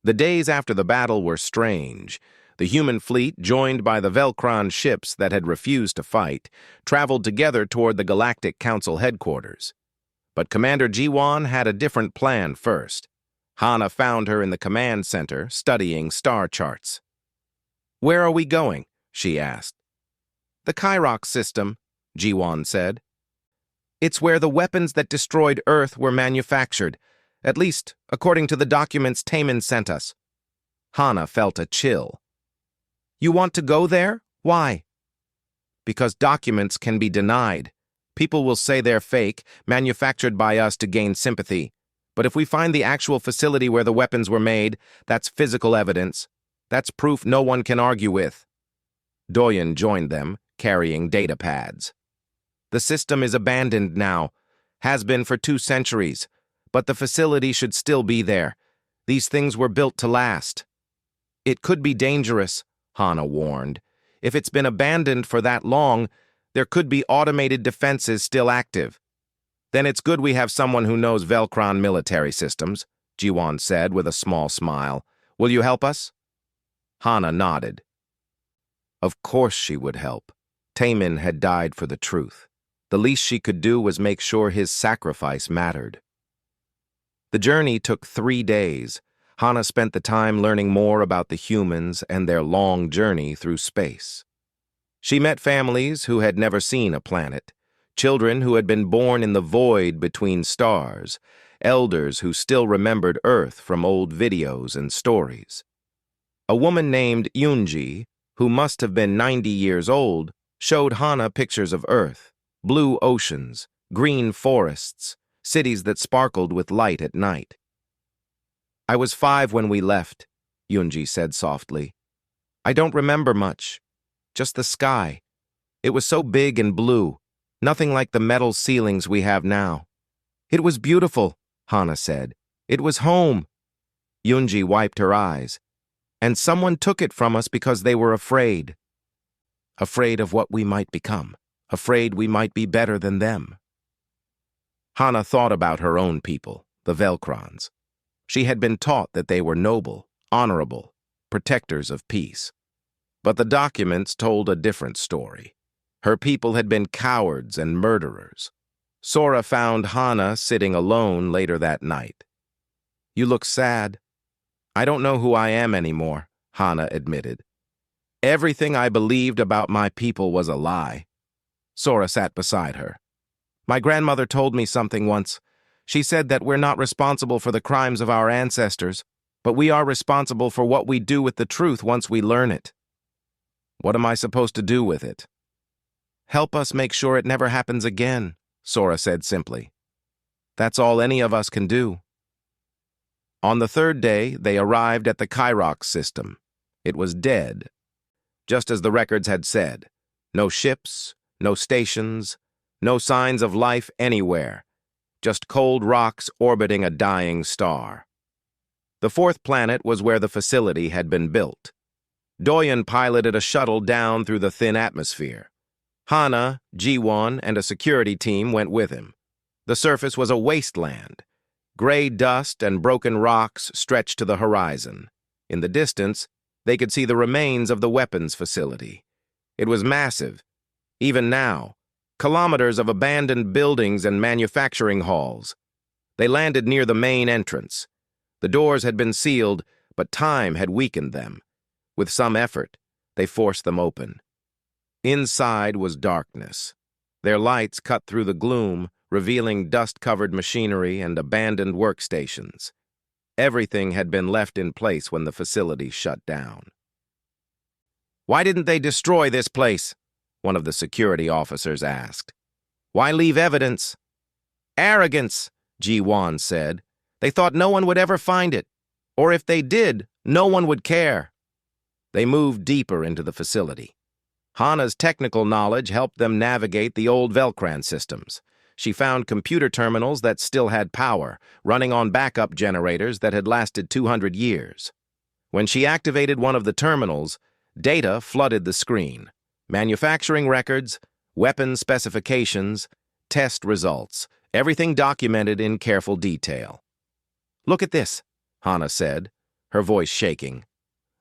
The days after the battle were strange. The human fleet, joined by the Velcran ships that had refused to fight, traveled together toward the Galactic Council headquarters. But Commander Jiwon had a different plan first. Hana found her in the command center, studying star charts. "Where are we going?" she asked. "The Kyrox system," Jiwon said. "It's where the weapons that destroyed Earth were manufactured, at least according to the documents Taemin sent us." Hana felt a chill. "You want to go there? Why?" "Because documents can be denied," People will say they're fake, manufactured by us to gain sympathy. But if we find the actual facility where the weapons were made, that's physical evidence. That's proof no one can argue with. Doyen joined them, carrying data pads. The system is abandoned now, has been for 2 centuries, but the facility should still be there. These things were built to last. It could be dangerous, Hana warned. If it's been abandoned for that long, there could be automated defenses still active. Then it's good we have someone who knows Velcron military systems, Jiwan said with a small smile. Will you help us? Hana nodded. Of course she would help. Taemin had died for the truth. The least she could do was make sure his sacrifice mattered. The journey took 3 days. Hana spent the time learning more about the humans and their long journey through space. She met families who had never seen a planet, children who had been born in the void between stars, elders who still remembered Earth from old videos and stories. A woman named Yunji, who must have been 90 years old, showed Hana pictures of Earth, blue oceans, green forests, cities that sparkled with light at night. I was 5 when we left, Yunji said softly. I don't remember much, just the sky. It was so big and blue, nothing like the metal ceilings we have now. It was beautiful, Hana said. It was home. Yunji wiped her eyes. And someone took it from us because they were afraid. Afraid of what we might become. Afraid we might be better than them. Hana thought about her own people, the Velcrons. She had been taught that they were noble, honorable, protectors of peace. But the documents told a different story. Her people had been cowards and murderers. Sora found Hana sitting alone later that night. You look sad. I don't know who I am anymore, Hana admitted. Everything I believed about my people was a lie. Sora sat beside her. My grandmother told me something once. She said that we're not responsible for the crimes of our ancestors, but we are responsible for what we do with the truth once we learn it. What am I supposed to do with it? Help us make sure it never happens again, Sora said simply. That's all any of us can do. On the 3rd day, they arrived at the Kyrox system. It was dead, just as the records had said. No ships, no stations, no signs of life anywhere. Just cold rocks orbiting a dying star. The 4th planet was where the facility had been built. Doyen piloted a shuttle down through the thin atmosphere. Hana, Jiwon, and a security team went with him. The surface was a wasteland. Gray dust and broken rocks stretched to the horizon. In the distance, they could see the remains of the weapons facility. It was massive. Even now, kilometers of abandoned buildings and manufacturing halls. They landed near the main entrance. The doors had been sealed, but time had weakened them. With some effort, they forced them open. Inside was darkness. Their lights cut through the gloom, revealing dust-covered machinery and abandoned workstations. Everything had been left in place when the facility shut down. Why didn't they destroy this place? One of the security officers asked. Why leave evidence? Arrogance, Ji-Wan said. They thought no one would ever find it. Or if they did, no one would care. They moved deeper into the facility. Hana's technical knowledge helped them navigate the old Velcran systems. She found computer terminals that still had power, running on backup generators that had lasted 200 years. When she activated one of the terminals, data flooded the screen. Manufacturing records, weapon specifications, test results, everything documented in careful detail. Look at this, Hana said, her voice shaking.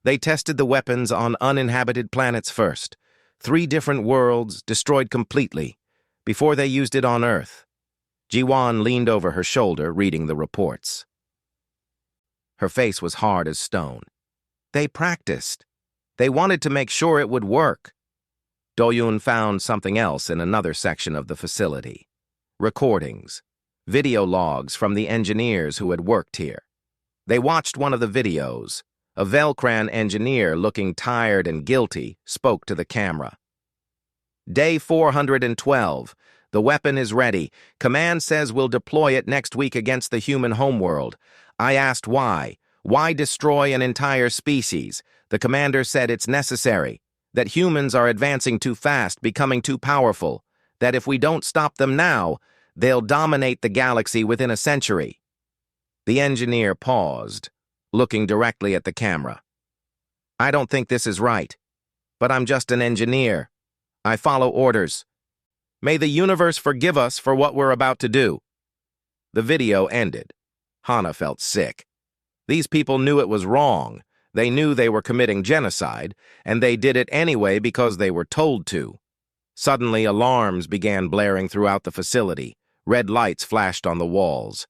They tested the weapons on uninhabited planets first. 3 different worlds destroyed completely, before they used it on Earth. Ji-Wan leaned over her shoulder, reading the reports. Her face was hard as stone. They practiced. They wanted to make sure it would work. Do-Yoon found something else in another section of the facility. Recordings, video logs from the engineers who had worked here. They watched one of the videos. A Velcran engineer, looking tired and guilty, spoke to the camera. Day 412, The weapon is ready. Command says we'll deploy it next week against the human homeworld. I asked why. Why destroy an entire species? The commander said it's necessary. That humans are advancing too fast, becoming too powerful. That if we don't stop them now, they'll dominate the galaxy within a century. The engineer paused, looking directly at the camera. I don't think this is right. But I'm just an engineer. I follow orders. May the universe forgive us for what we're about to do. The video ended. Hana felt sick. These people knew it was wrong. They knew they were committing genocide, and they did it anyway because they were told to. Suddenly, alarms began blaring throughout the facility. Red lights flashed on the walls.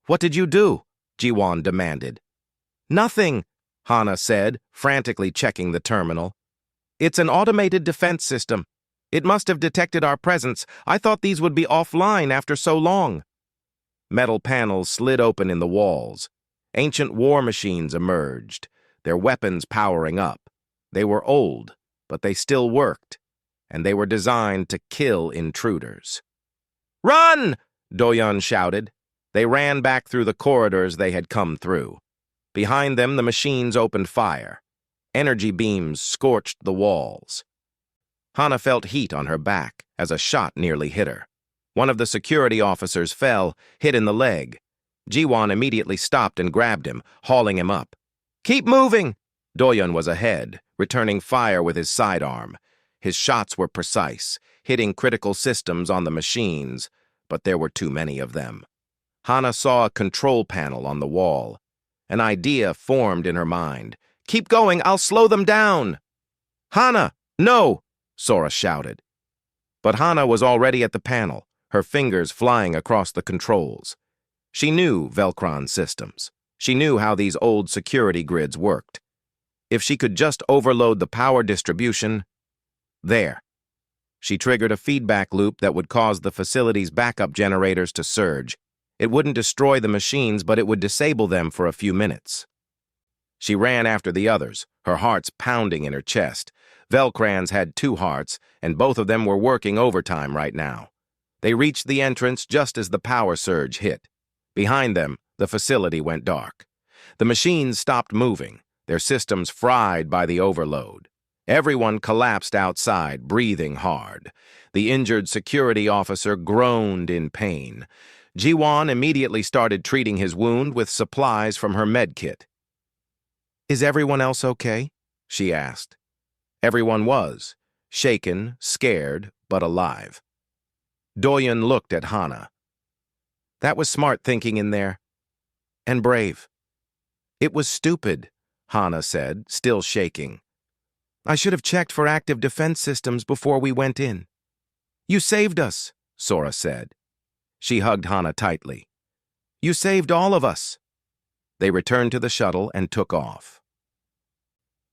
What did you do? Jiwon demanded. Nothing, Hana said, frantically checking the terminal. It's an automated defense system. It must have detected our presence. I thought these would be offline after so long. Metal panels slid open in the walls. Ancient war machines emerged, their weapons powering up. They were old, but they still worked, and they were designed to kill intruders. Run! Doyeon shouted. They ran back through the corridors they had come through. Behind them, the machines opened fire. Energy beams scorched the walls. Hana felt heat on her back as a shot nearly hit her. One of the security officers fell, hit in the leg. Jiwon immediately stopped and grabbed him, hauling him up. Keep moving! Doyeon was ahead, returning fire with his sidearm. His shots were precise, hitting critical systems on the machines, but there were too many of them. Hana saw a control panel on the wall. An idea formed in her mind. Keep going, I'll slow them down! Hana, no! Sora shouted. But Hana was already at the panel, her fingers flying across the controls. She knew Velcron systems. She knew how these old security grids worked. If she could just overload the power distribution, there. She triggered a feedback loop that would cause the facility's backup generators to surge. It wouldn't destroy the machines, but it would disable them for a few minutes. She ran after the others, her hearts pounding in her chest. Velcrans had 2 hearts, and both of them were working overtime right now. They reached the entrance just as the power surge hit. Behind them, the facility went dark. The machines stopped moving, their systems fried by the overload. Everyone collapsed outside, breathing hard. The injured security officer groaned in pain. Jiwon immediately started treating his wound with supplies from her med kit. Is everyone else okay? She asked. Everyone was, shaken, scared, but alive. Doyeon looked at Hana. That was smart thinking in there. And brave. It was stupid, Hana said, still shaking. I should have checked for active defense systems before we went in. You saved us, Sora said. She hugged Hana tightly. You saved all of us. They returned to the shuttle and took off.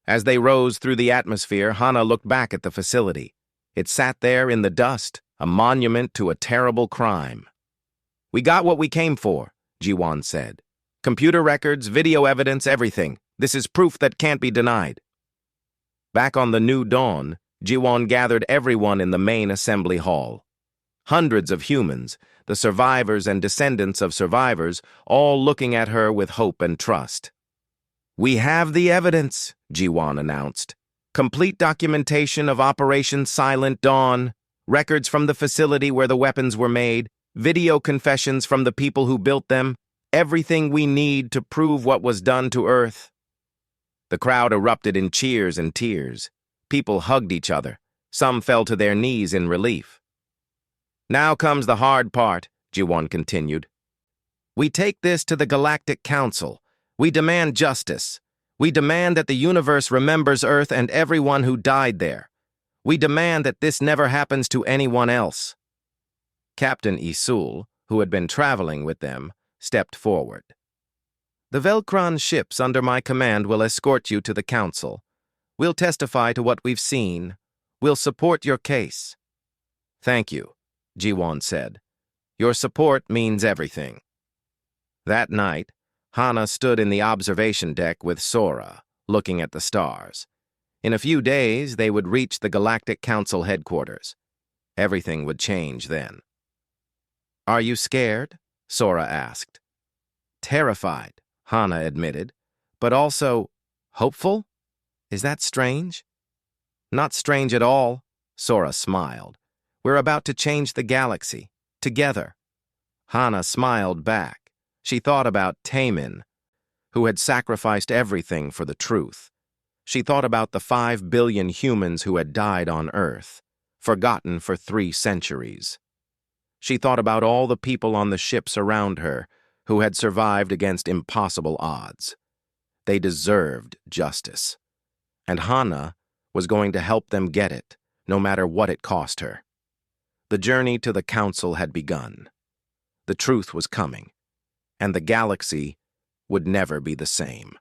As they rose through the atmosphere, Hana looked back at the facility. It sat there in the dust, a monument to a terrible crime. We got what we came for, Jiwon said. Computer records, video evidence, everything. This is proof that can't be denied. Back on the New Dawn, Jiwon gathered everyone in the main assembly hall. Hundreds of humans, the survivors and descendants of survivors, all looking at her with hope and trust. We have the evidence, Jiwon announced. Complete documentation of Operation Silent Dawn, records from the facility where the weapons were made, video confessions from the people who built them, everything we need to prove what was done to Earth. The crowd erupted in cheers and tears. People hugged each other. Some fell to their knees in relief. Now comes the hard part, Jiwon continued. We take this to the Galactic Council. We demand justice. We demand that the universe remembers Earth and everyone who died there. We demand that this never happens to anyone else. Captain Isul, who had been traveling with them, stepped forward. The Velcron ships under my command will escort you to the council. We'll testify to what we've seen. We'll support your case. Thank you, Jiwon said. Your support means everything. That night, Hana stood in the observation deck with Sora, looking at the stars. In a few days, they would reach the Galactic Council headquarters. Everything would change then. "Are you scared?" Sora asked. "Terrified," Hana admitted, "but also hopeful? Is that strange?" "Not strange at all," Sora smiled. "We're about to change the galaxy, together." Hana smiled back. She thought about Taemin, who had sacrificed everything for the truth. She thought about the 5 billion humans who had died on Earth, forgotten for 3 centuries. She thought about all the people on the ships around her who had survived against impossible odds. They deserved justice. And Hana was going to help them get it, no matter what it cost her. The journey to the council had begun. The truth was coming, and the galaxy would never be the same.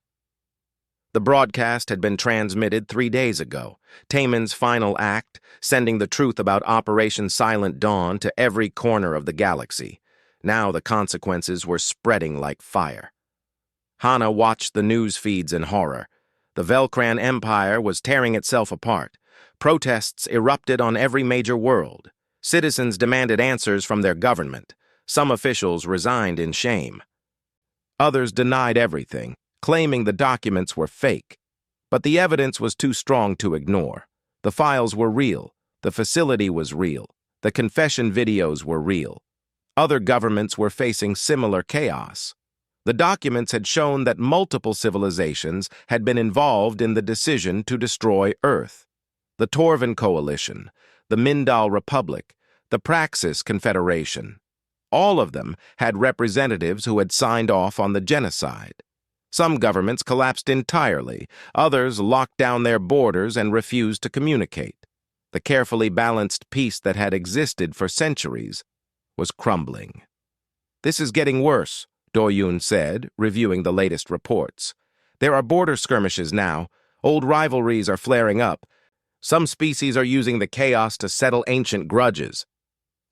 The broadcast had been transmitted 3 days ago, Taemin's final act, sending the truth about Operation Silent Dawn to every corner of the galaxy. Now the consequences were spreading like fire. Hana watched the news feeds in horror. The Velcran Empire was tearing itself apart. Protests erupted on every major world. Citizens demanded answers from their government. Some officials resigned in shame. Others denied everything, claiming the documents were fake. But the evidence was too strong to ignore. The files were real. The facility was real. The confession videos were real. Other governments were facing similar chaos. The documents had shown that multiple civilizations had been involved in the decision to destroy Earth. The Torvan Coalition, the Mindal Republic, the Praxis Confederation. All of them had representatives who had signed off on the genocide. Some governments collapsed entirely, others locked down their borders and refused to communicate. The carefully balanced peace that had existed for centuries was crumbling. "This is getting worse," Doyun said, reviewing the latest reports. "There are border skirmishes now. Old rivalries are flaring up. Some species are using the chaos to settle ancient grudges."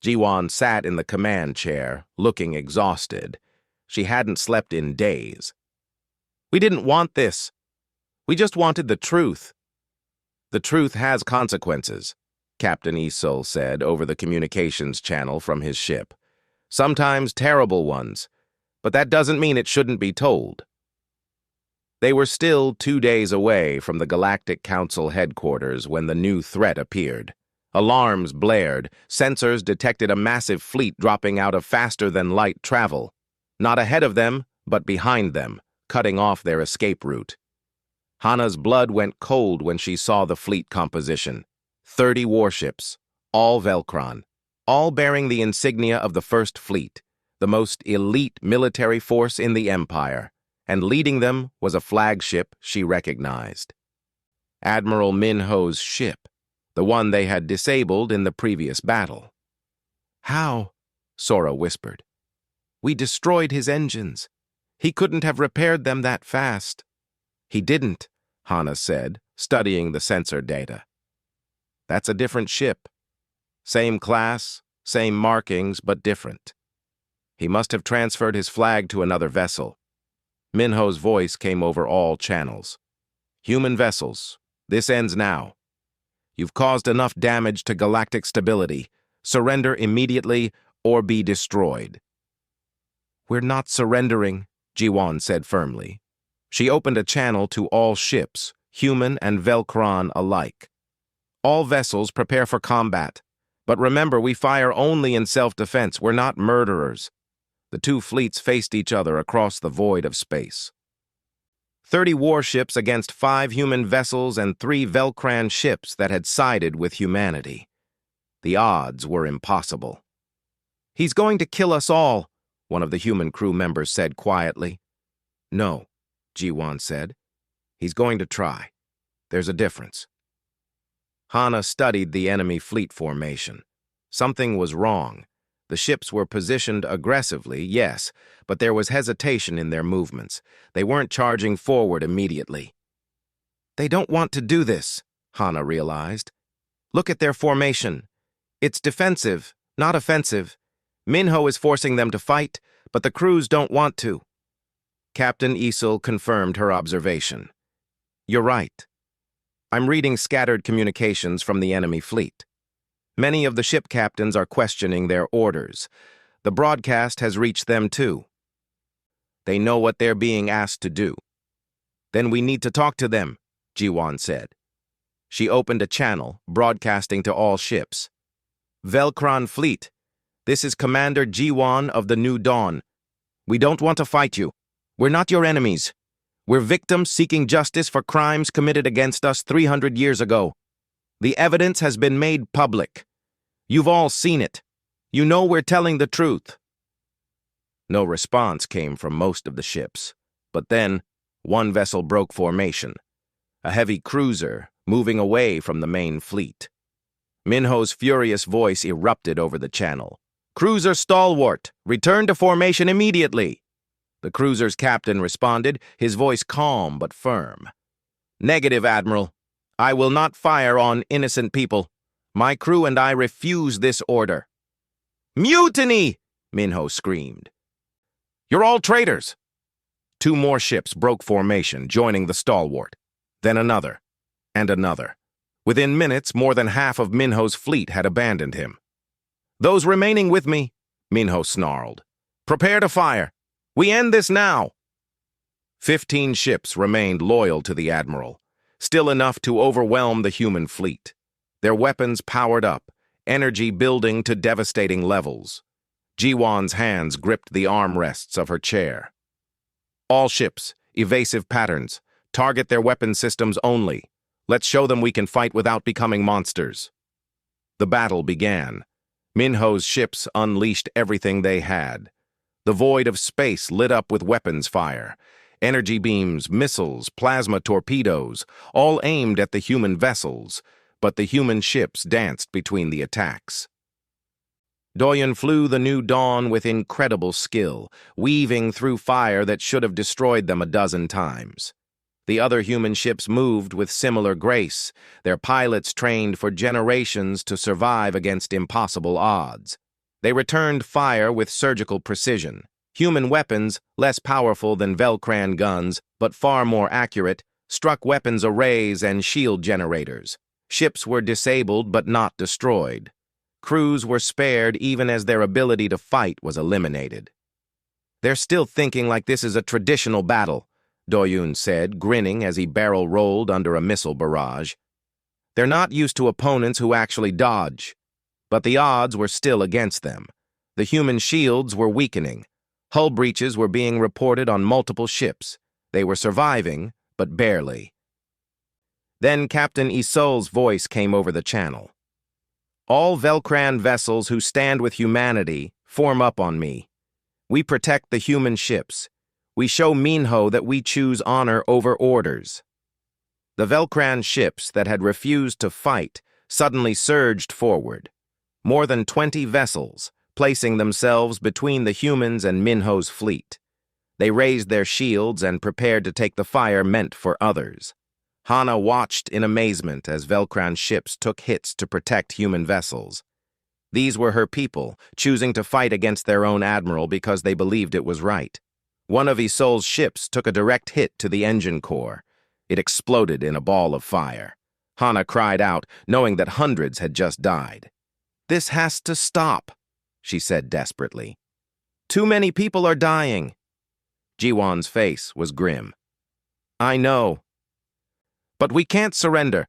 Jiwon sat in the command chair, looking exhausted. She hadn't slept in days. "We didn't want this. We just wanted the truth." "The truth has consequences," Captain Isul said over the communications channel from his ship. "Sometimes terrible ones, but that doesn't mean it shouldn't be told." They were still 2 days away from the Galactic Council headquarters when the new threat appeared. Alarms blared. Sensors detected a massive fleet dropping out of faster-than-light travel. Not ahead of them, but behind them, cutting off their escape route. Hana's blood went cold when she saw the fleet composition. 30 warships, all Velcron, all bearing the insignia of the First Fleet, the most elite military force in the Empire, and leading them was a flagship she recognized. Admiral Minho's ship, the one they had disabled in the previous battle. "How?" Sora whispered. "We destroyed his engines. He couldn't have repaired them that fast." "He didn't," Hana said, studying the sensor data. "That's a different ship. Same class, same markings, but different. He must have transferred his flag to another vessel." Minho's voice came over all channels. "Human vessels, this ends now. You've caused enough damage to galactic stability. Surrender immediately or be destroyed." "We're not surrendering," Jiwon said firmly. She opened a channel to all ships, human and Velcron alike. "All vessels prepare for combat. But remember, we fire only in self-defense. We're not murderers." The 2 fleets faced each other across the void of space. 30 warships against 5 human vessels and 3 Velcran ships that had sided with humanity. The odds were impossible. "He's going to kill us all," one of the human crew members said quietly. "No," Jiwon said. "He's going to try. There's a difference." Hana studied the enemy fleet formation. Something was wrong. The ships were positioned aggressively, yes, but there was hesitation in their movements. They weren't charging forward immediately. "They don't want to do this," Hana realized. "Look at their formation. It's defensive, not offensive. Minho is forcing them to fight, but the crews don't want to." Captain Isul confirmed her observation. "You're right. I'm reading scattered communications from the enemy fleet. Many of the ship captains are questioning their orders. The broadcast has reached them too. They know what they're being asked to do. Then we need to talk to them, Jiwan said. She opened a channel, broadcasting to all ships. Velcron Fleet, this is Commander Jiwan of the New Dawn. We don't want to fight you. We're not your enemies. We're victims seeking justice for crimes committed against us 300 years ago. The evidence has been made public. You've all seen it. You know we're telling the truth. No response came from most of the ships. But then, one vessel broke formation. A heavy cruiser, moving away from the main fleet. Minho's furious voice erupted over the channel. Cruiser Stalwart, return to formation immediately. The cruiser's captain responded, his voice calm but firm. Negative, Admiral. I will not fire on innocent people. My crew and I refuse this order. Mutiny! Minho screamed. You're all traitors! 2 more ships broke formation, joining the Stalwart. Then another, and another. Within minutes, more than half of Minho's fleet had abandoned him. Those remaining with me, Minho snarled. Prepare to fire. We end this now. 15 ships remained loyal to the Admiral, still enough to overwhelm the human fleet. Their weapons powered up, energy building to devastating levels. Jiwan's hands gripped the armrests of her chair. All ships, evasive patterns, target their weapon systems only. Let's show them we can fight without becoming monsters. The battle began. Minho's ships unleashed everything they had. The void of space lit up with weapons fire. Energy beams, missiles, plasma torpedoes, all aimed at the human vessels, but the human ships danced between the attacks. Doyen flew the New Dawn with incredible skill, weaving through fire that should have destroyed them a dozen times. The other human ships moved with similar grace, their pilots trained for generations to survive against impossible odds. They returned fire with surgical precision. Human weapons, less powerful than Velcran guns, but far more accurate, struck weapons arrays and shield generators. Ships were disabled but not destroyed. Crews were spared even as their ability to fight was eliminated. They're still thinking like this is a traditional battle, Doyun said, grinning as he barrel-rolled under a missile barrage. They're not used to opponents who actually dodge. But the odds were still against them. The human shields were weakening. Hull breaches were being reported on multiple ships. They were surviving, but barely. Then Captain Isol's voice came over the channel. All Velcran vessels who stand with humanity form up on me. We protect the human ships. We show Minho that we choose honor over orders. The Velcran ships that had refused to fight suddenly surged forward. More than 20 vessels, placing themselves between the humans and Minho's fleet. They raised their shields and prepared to take the fire meant for others. Hana watched in amazement as Velcran ships took hits to protect human vessels. These were her people, choosing to fight against their own admiral because they believed it was right. One of Isol's ships took a direct hit to the engine core. It exploded in a ball of fire. Hana cried out, knowing that hundreds had just died. This has to stop, she said desperately. Too many people are dying. Jiwan's face was grim. I know. But we can't surrender.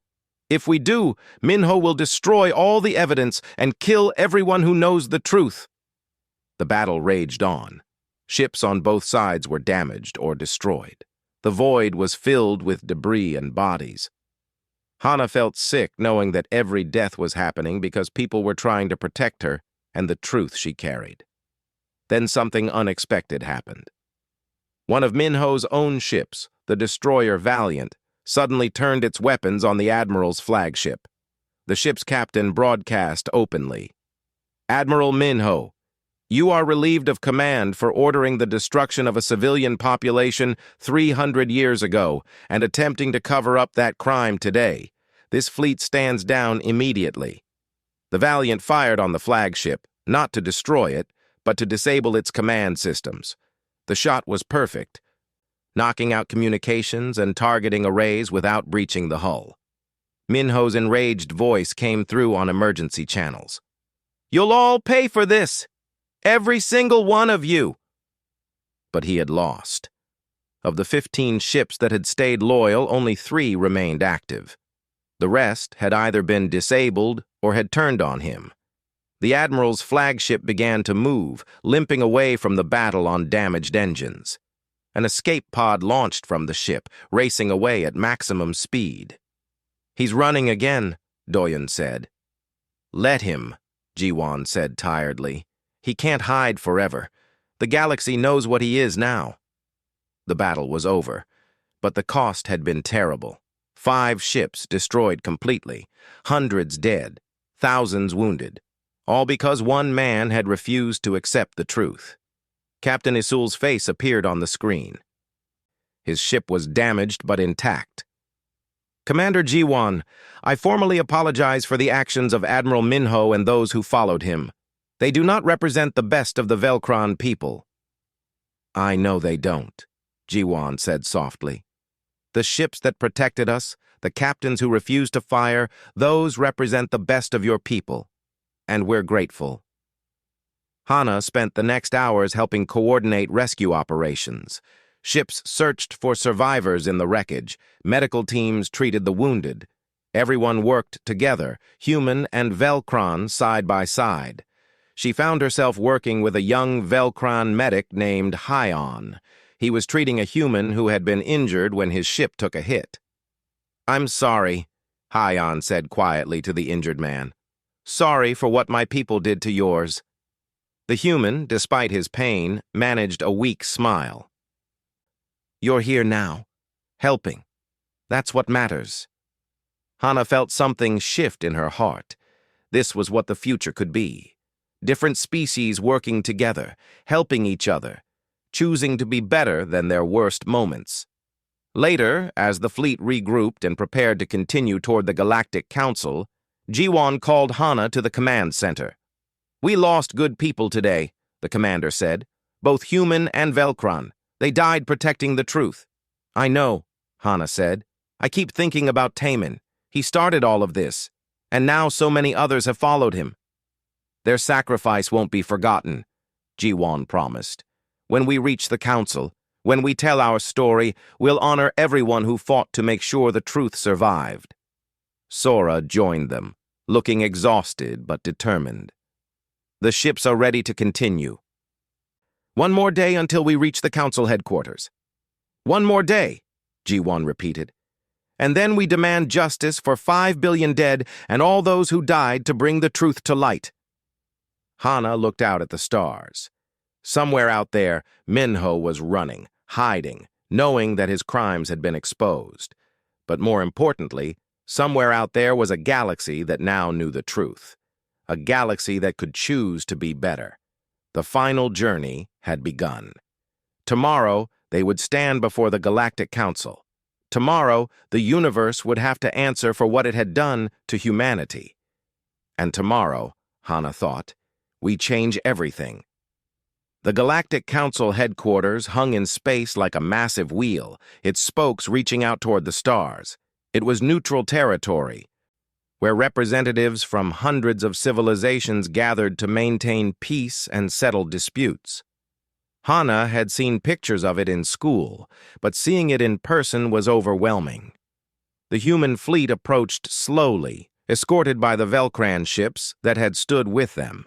If we do, Minho will destroy all the evidence and kill everyone who knows the truth. The battle raged on. Ships on both sides were damaged or destroyed. The void was filled with debris and bodies. Hana felt sick knowing that every death was happening because people were trying to protect her and the truth she carried. Then something unexpected happened. One of Minho's own ships, the destroyer Valiant, suddenly turned its weapons on the Admiral's flagship. The ship's captain broadcast openly. Admiral Minho, you are relieved of command for ordering the destruction of a civilian population 300 years ago and attempting to cover up that crime today. This fleet stands down immediately. The Valiant fired on the flagship, not to destroy it, but to disable its command systems. The shot was perfect, knocking out communications and targeting arrays without breaching the hull. Minho's enraged voice came through on emergency channels. "You'll all pay for this! Every single one of you!" But he had lost. Of the 15 ships that had stayed loyal, only 3 remained active. The rest had either been disabled or had turned on him. The Admiral's flagship began to move, limping away from the battle on damaged engines. An escape pod launched from the ship, racing away at maximum speed. "He's running again," Doyen said. "Let him," Jiwan said tiredly. "He can't hide forever. The galaxy knows what he is now." The battle was over, but the cost had been terrible. 5 ships destroyed completely, hundreds dead, thousands wounded, all because one man had refused to accept the truth. Captain Isul's face appeared on the screen. His ship was damaged but intact. "Commander Jiwan, I formally apologize for the actions of Admiral Minho and those who followed him. They do not represent the best of the Velcron people." "I know they don't," Jiwan said softly. "The ships that protected us, the captains who refused to fire, those represent the best of your people. And we're grateful." Hana spent the next hours helping coordinate rescue operations. Ships searched for survivors in the wreckage. Medical teams treated the wounded. Everyone worked together, human and Velcron side by side. She found herself working with a young Velcron medic named Hyon. He was treating a human who had been injured when his ship took a hit. "I'm sorry," Hyon said quietly to the injured man. "Sorry for what my people did to yours." The human, despite his pain, managed a weak smile. "You're here now, helping. That's what matters." Hana felt something shift in her heart. This was what the future could be. Different species working together, helping each other, choosing to be better than their worst moments. Later, as the fleet regrouped and prepared to continue toward the Galactic Council, Jiwan called Hana to the command center. "We lost good people today," the commander said, "both human and Velcron. They died protecting the truth." "I know," Hana said. "I keep thinking about Taman. He started all of this, and now so many others have followed him." "Their sacrifice won't be forgotten," Jiwan promised. "When we reach the council, when we tell our story, we'll honor everyone who fought to make sure the truth survived." Sora joined them, looking exhausted but determined. "The ships are ready to continue." "One more day until we reach the council headquarters." "One more day," G1 repeated. "And then we demand justice for 5 billion dead and all those who died to bring the truth to light." Hana looked out at the stars. Somewhere out there, Minho was running, hiding, knowing that his crimes had been exposed. But more importantly, somewhere out there was a galaxy that now knew the truth. A galaxy that could choose to be better. The final journey had begun. Tomorrow, they would stand before the Galactic Council. Tomorrow, the universe would have to answer for what it had done to humanity. And tomorrow, Hana thought, we change everything. The Galactic Council headquarters hung in space like a massive wheel, its spokes reaching out toward the stars. It was neutral territory, where representatives from hundreds of civilizations gathered to maintain peace and settle disputes. Hana had seen pictures of it in school, but seeing it in person was overwhelming. The human fleet approached slowly, escorted by the Velcran ships that had stood with them.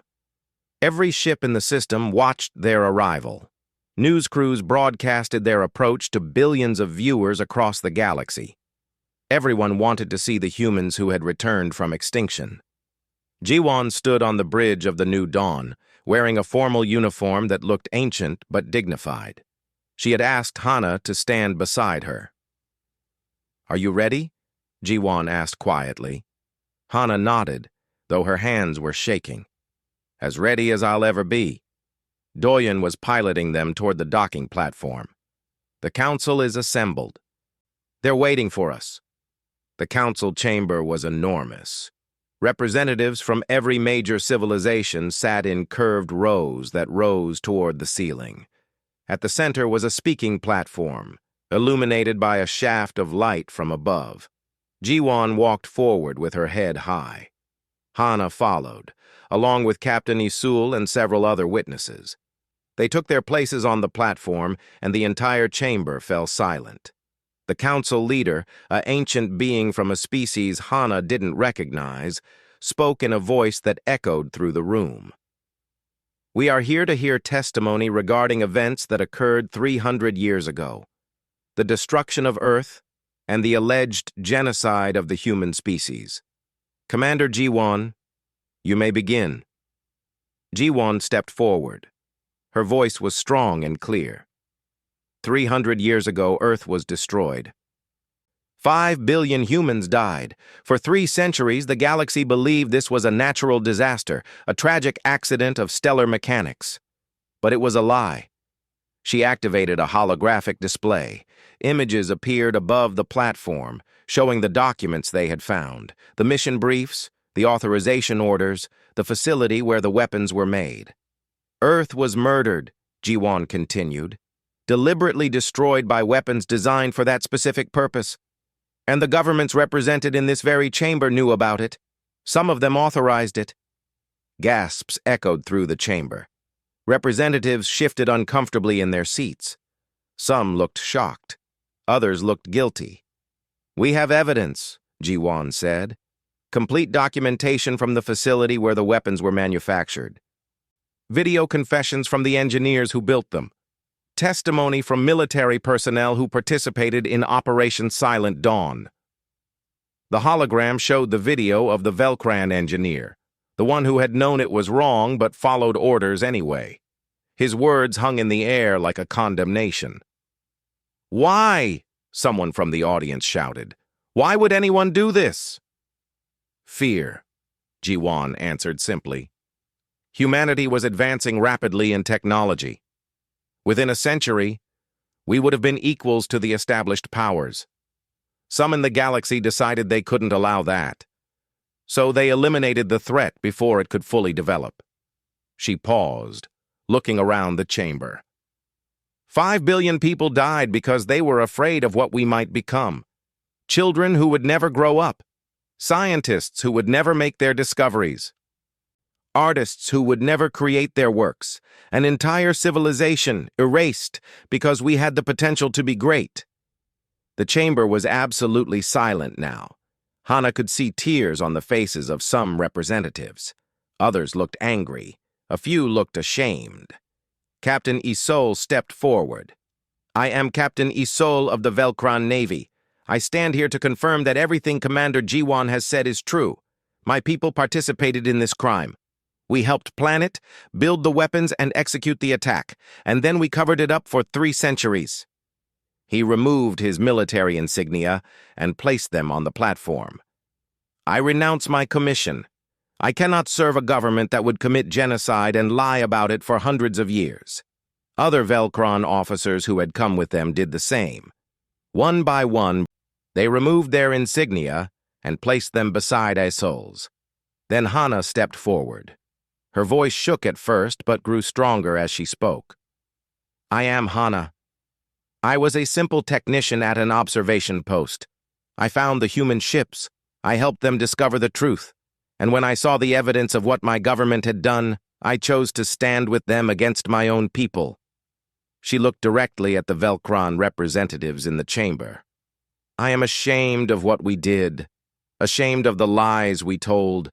Every ship in the system watched their arrival. News crews broadcasted their approach to billions of viewers across the galaxy. Everyone wanted to see the humans who had returned from extinction. Jiwan stood on the bridge of the New Dawn, wearing a formal uniform that looked ancient but dignified. She had asked Hana to stand beside her. "Are you ready?" Jiwan asked quietly. Hana nodded, though her hands were shaking. "As ready as I'll ever be." Doyen was piloting them toward the docking platform. "The council is assembled. They're waiting for us." The council chamber was enormous. Representatives from every major civilization sat in curved rows that rose toward the ceiling. At the center was a speaking platform, illuminated by a shaft of light from above. Jiwon walked forward with her head high. Hana followed, along with Captain Isul and several other witnesses. They took their places on the platform, and the entire chamber fell silent. The council leader, an ancient being from a species Hana didn't recognize, spoke in a voice that echoed through the room. "We are here to hear testimony regarding events that occurred 300 years ago. The destruction of Earth and the alleged genocide of the human species. Commander Jiwon, you may begin." Jiwon stepped forward. Her voice was strong and clear. 300 years ago, Earth was destroyed. 5 billion humans died. For 3 centuries, the galaxy believed this was a natural disaster, a tragic accident of stellar mechanics. But it was a lie. She activated a holographic display. Images appeared above the platform, showing the documents they had found, the mission briefs, the authorization orders, the facility where the weapons were made. Earth was murdered, Jiwon continued, deliberately destroyed by weapons designed for that specific purpose. And the governments represented in this very chamber knew about it. Some of them authorized it. Gasps echoed through the chamber. Representatives shifted uncomfortably in their seats. Some looked shocked. Others looked guilty. "We have evidence," Jiwon said. "Complete documentation from the facility where the weapons were manufactured. Video confessions from the engineers who built them. Testimony from military personnel who participated in Operation Silent Dawn." The hologram showed the video of the Velcran engineer, the one who had known it was wrong but followed orders anyway. His words hung in the air like a condemnation. "Why?" someone from the audience shouted. "Why would anyone do this?" "Fear," Jiwon answered simply. Humanity was advancing rapidly in technology. Within a century, we would have been equals to the established powers. Some in the galaxy decided they couldn't allow that. So they eliminated the threat before it could fully develop. She paused, looking around the chamber. 5 billion people died because they were afraid of what we might become. Children who would never grow up. Scientists who would never make their discoveries. Artists who would never create their works. An entire civilization erased because we had the potential to be great. The chamber was absolutely silent now. Hana could see tears on the faces of some representatives. Others looked angry. A few looked ashamed. Captain Isul stepped forward. "I am Captain Isul of the Velcran Navy. I stand here to confirm that everything Commander Jiwon has said is true. My people participated in this crime. We helped plan it, build the weapons, and execute the attack, and then we covered it up for 3 centuries. He removed his military insignia and placed them on the platform. "I renounce my commission. I cannot serve a government that would commit genocide and lie about it for hundreds of years." Other Velcron officers who had come with them did the same. One by one, they removed their insignia and placed them beside Isul's. Then Hana stepped forward. Her voice shook at first, but grew stronger as she spoke. "I am Hana. I was a simple technician at an observation post. I found the human ships. I helped them discover the truth. And when I saw the evidence of what my government had done, I chose to stand with them against my own people." She looked directly at the Velcron representatives in the chamber. "I am ashamed of what we did, ashamed of the lies we told,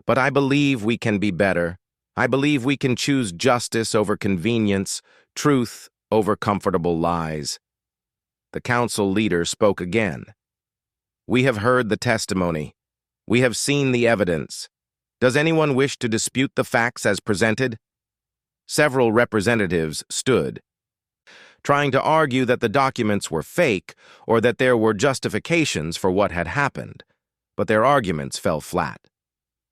but I believe we can be better. I believe we can choose justice over convenience, truth over comfortable lies." The council leader spoke again. "We have heard the testimony. We have seen the evidence. Does anyone wish to dispute the facts as presented?" Several representatives stood, trying to argue that the documents were fake or that there were justifications for what had happened, but their arguments fell flat.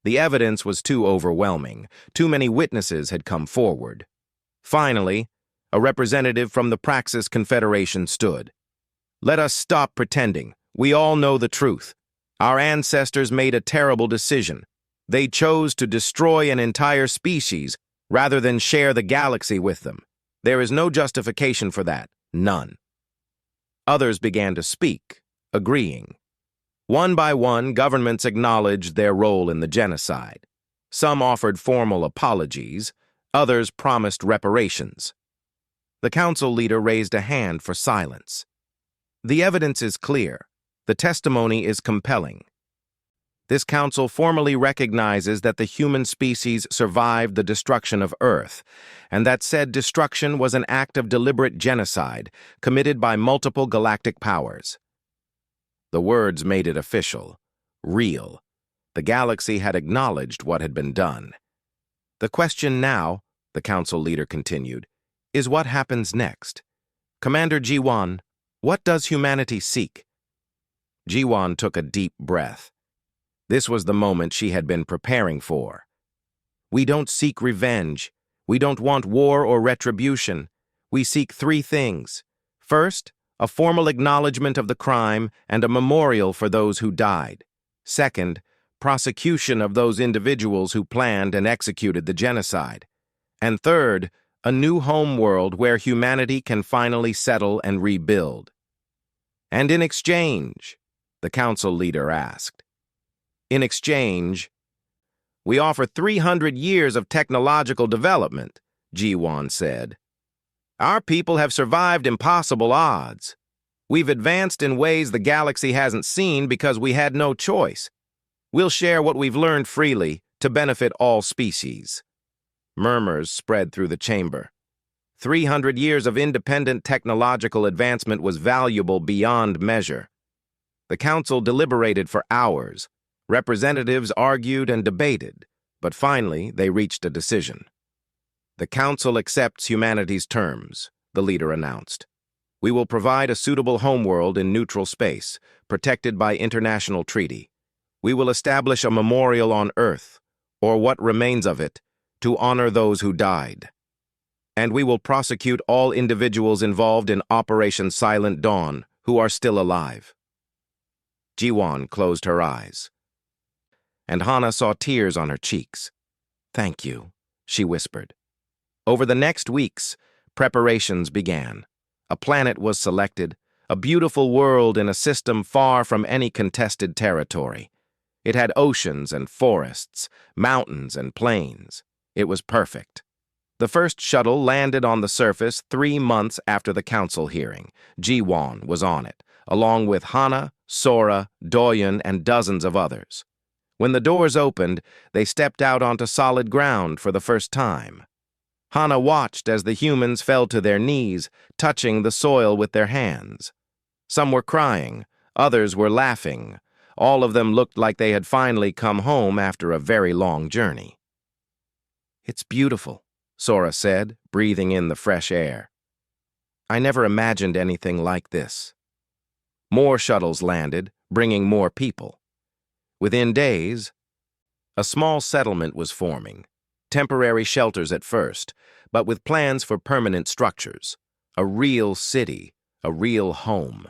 The evidence was too overwhelming. Too many witnesses had come forward. Finally, a representative from the Praxis Confederation stood. "Let us stop pretending. We all know the truth. Our ancestors made a terrible decision. They chose to destroy an entire species rather than share the galaxy with them. There is no justification for that. None." Others began to speak, agreeing. One by one, governments acknowledged their role in the genocide. Some offered formal apologies, others promised reparations. The council leader raised a hand for silence. The evidence is clear. The testimony is compelling. This council formally recognizes that the human species survived the destruction of Earth, and that said destruction was an act of deliberate genocide committed by multiple galactic powers. The words made it official, real. The galaxy had acknowledged what had been done. The question now, the council leader continued, is what happens next? Commander Ji-Wan, what does humanity seek? Ji-Wan took a deep breath. This was the moment she had been preparing for. We don't seek revenge. We don't want war or retribution. We seek three things. First, a formal acknowledgement of the crime and a memorial for those who died. Second, prosecution of those individuals who planned and executed the genocide. And third, a new homeworld where humanity can finally settle and rebuild. And in exchange, the council leader asked. In exchange, we offer 300 years of technological development, Ji-Wan said. Our people have survived impossible odds. We've advanced in ways the galaxy hasn't seen because we had no choice. We'll share what we've learned freely to benefit all species. Murmurs spread through the chamber. 300 years of independent technological advancement was valuable beyond measure. The council deliberated for hours. Representatives argued and debated, but finally they reached a decision. The council accepts humanity's terms, the leader announced. We will provide a suitable homeworld in neutral space, protected by international treaty. We will establish a memorial on Earth, or what remains of it, to honor those who died. And we will prosecute all individuals involved in Operation Silent Dawn who are still alive. Ji-Wan closed her eyes, and Hana saw tears on her cheeks. Thank you, she whispered. Over the next weeks, preparations began. A planet was selected, a beautiful world in a system far from any contested territory. It had oceans and forests, mountains and plains. It was perfect. The first shuttle landed on the surface 3 months after the council hearing. Ji-Wan was on it, along with Hana, Sora, Doyen, and dozens of others. When the doors opened, they stepped out onto solid ground for the first time. Hana watched as the humans fell to their knees, touching the soil with their hands. Some were crying, others were laughing. All of them looked like they had finally come home after a very long journey. It's beautiful, Sora said, breathing in the fresh air. I never imagined anything like this. More shuttles landed, bringing more people. Within days, a small settlement was forming. Temporary shelters at first, but with plans for permanent structures. A real city, a real home.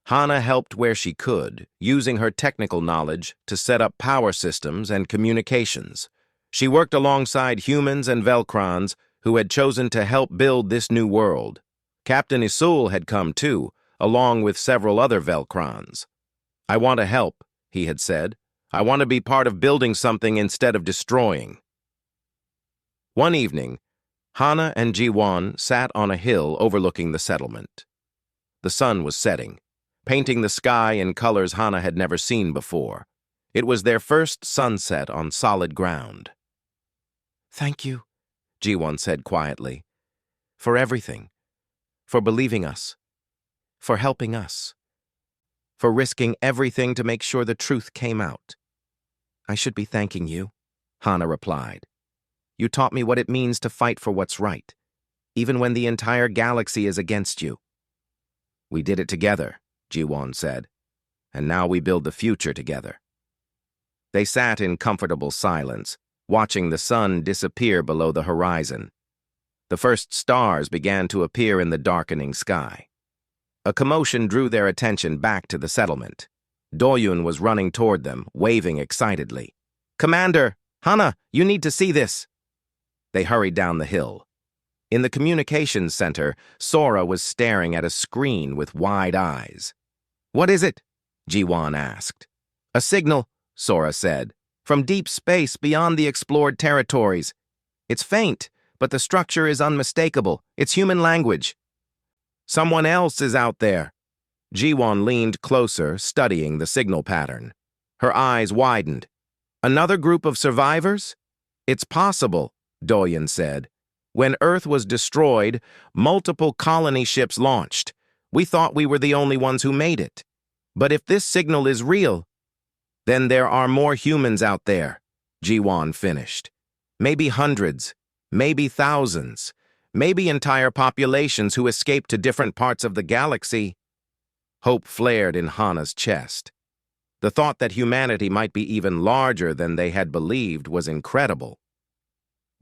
Hana helped where she could, using her technical knowledge to set up power systems and communications. She worked alongside humans and Velcrons who had chosen to help build this new world. Captain Isul had come too, along with several other Velcrons. I want to help, he had said. I want to be part of building something instead of destroying. One evening, Hana and Ji-Wan sat on a hill overlooking the settlement. The sun was setting, painting the sky in colors Hana had never seen before. It was their first sunset on solid ground. Thank you, Ji-Wan said quietly, for everything, for believing us, for helping us, for risking everything to make sure the truth came out. I should be thanking you, Hana replied. You taught me what it means to fight for what's right, even when the entire galaxy is against you. We did it together, Ji-Wan said, and now we build the future together. They sat in comfortable silence, watching the sun disappear below the horizon. The first stars began to appear in the darkening sky. A commotion drew their attention back to the settlement. Doyun was running toward them, waving excitedly. Commander! Hana, you need to see this! They hurried down the hill. In the communications center, Sora was staring at a screen with wide eyes. What is it? Ji-Wan asked. A signal, Sora said, from deep space beyond the explored territories. It's faint, but the structure is unmistakable. It's human language. Someone else is out there. Jiwon leaned closer, studying the signal pattern. Her eyes widened. Another group of survivors? It's possible, Doyen said. When Earth was destroyed, multiple colony ships launched. We thought we were the only ones who made it. But if this signal is real, then there are more humans out there, Jiwon finished. Maybe hundreds, maybe thousands, maybe entire populations who escaped to different parts of the galaxy. Hope flared in Hana's chest. The thought that humanity might be even larger than they had believed was incredible.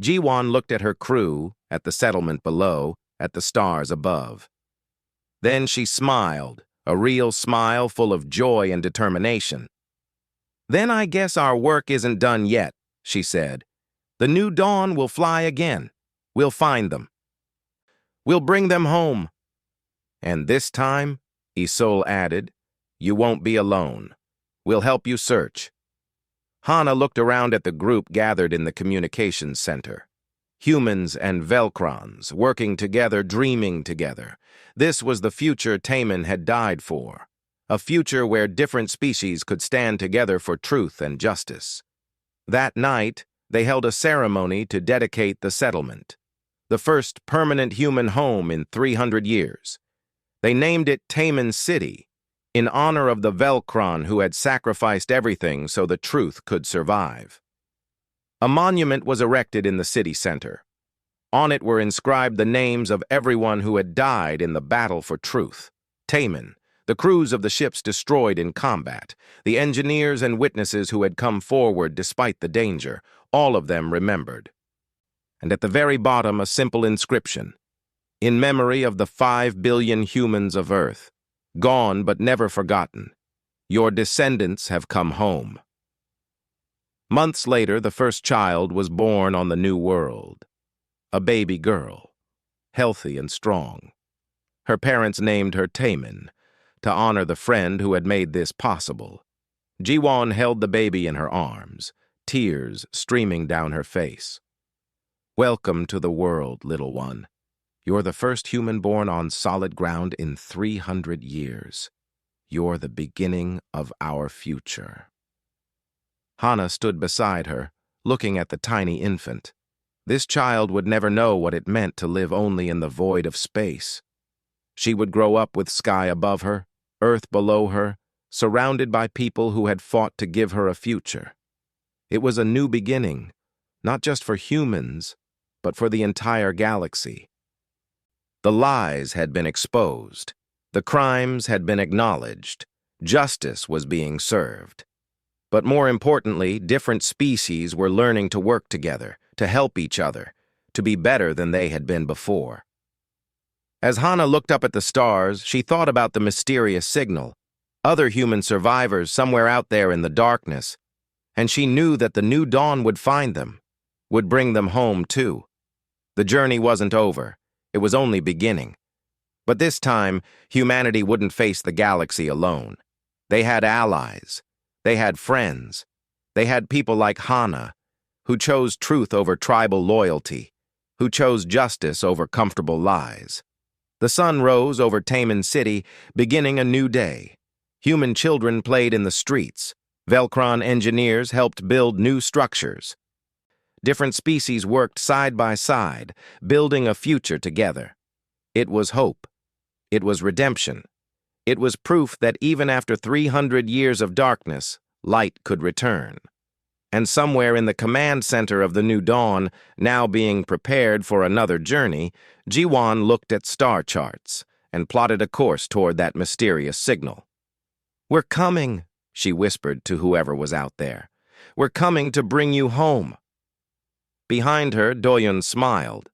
Jiwon looked at her crew, at the settlement below, at the stars above. Then she smiled, a real smile full of joy and determination. Then I guess our work isn't done yet, she said. The new dawn will fly again. We'll find them. We'll bring them home. And this time, Isol added, you won't be alone. We'll help you search. Hana looked around at the group gathered in the communications center. Humans and Velcrons, working together, dreaming together. This was the future Taemin had died for. A future where different species could stand together for truth and justice. That night, they held a ceremony to dedicate the settlement. The first permanent human home in 300 years. They named it Taemin City, in honor of the Velcron who had sacrificed everything so the truth could survive. A monument was erected in the city center. On it were inscribed the names of everyone who had died in the battle for truth. Taemin, the crews of the ships destroyed in combat, the engineers and witnesses who had come forward despite the danger, all of them remembered. And at the very bottom a simple inscription, in memory of the 5 billion humans of Earth, gone but never forgotten. Your descendants have come home. Months later, the first child was born on the new world. A baby girl, healthy and strong. Her parents named her Taemin, to honor the friend who had made this possible. Jiwon held the baby in her arms, tears streaming down her face. Welcome to the world, little one. You're the first human born on solid ground in 300 years. You're the beginning of our future. Hana stood beside her, looking at the tiny infant. This child would never know what it meant to live only in the void of space. She would grow up with sky above her, earth below her, surrounded by people who had fought to give her a future. It was a new beginning, not just for humans, but for the entire galaxy. The lies had been exposed. The crimes had been acknowledged. Justice was being served. But more importantly, different species were learning to work together, to help each other, to be better than they had been before. As Hana looked up at the stars, she thought about the mysterious signal, other human survivors somewhere out there in the darkness, and she knew that the new dawn would find them, would bring them home too. The journey wasn't over. It was only beginning. But this time, humanity wouldn't face the galaxy alone. They had allies. They had friends. They had people like Hana, who chose truth over tribal loyalty, who chose justice over comfortable lies. The sun rose over Taemin City, beginning a new day. Human children played in the streets. Velcron engineers helped build new structures. Different species worked side by side, building a future together. It was hope. It was redemption. It was proof that even after 300 years of darkness, light could return. And somewhere in the command center of the new dawn, now being prepared for another journey, Jiwon looked at star charts and plotted a course toward that mysterious signal. "We're coming," she whispered to whoever was out there. "We're coming to bring you home." Behind her, Doyun smiled.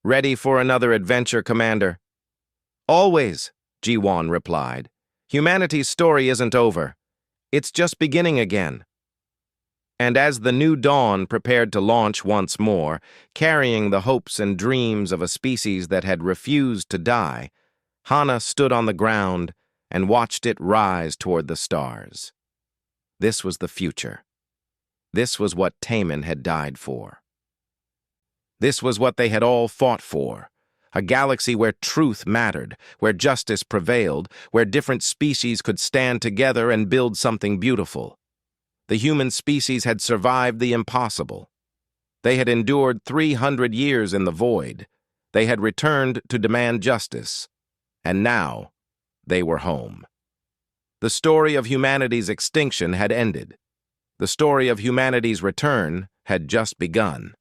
"Ready for another adventure, Commander?" "Always," Jiwon replied. "Humanity's story isn't over. It's just beginning again." And as the new dawn prepared to launch once more, carrying the hopes and dreams of a species that had refused to die, Hana stood on the ground and watched it rise toward the stars. This was the future. This was what Taman had died for. This was what they had all fought for. A galaxy where truth mattered, where justice prevailed, where different species could stand together and build something beautiful. The human species had survived the impossible. They had endured 300 years in the void. They had returned to demand justice. And now, they were home. The story of humanity's extinction had ended. The story of humanity's return had just begun.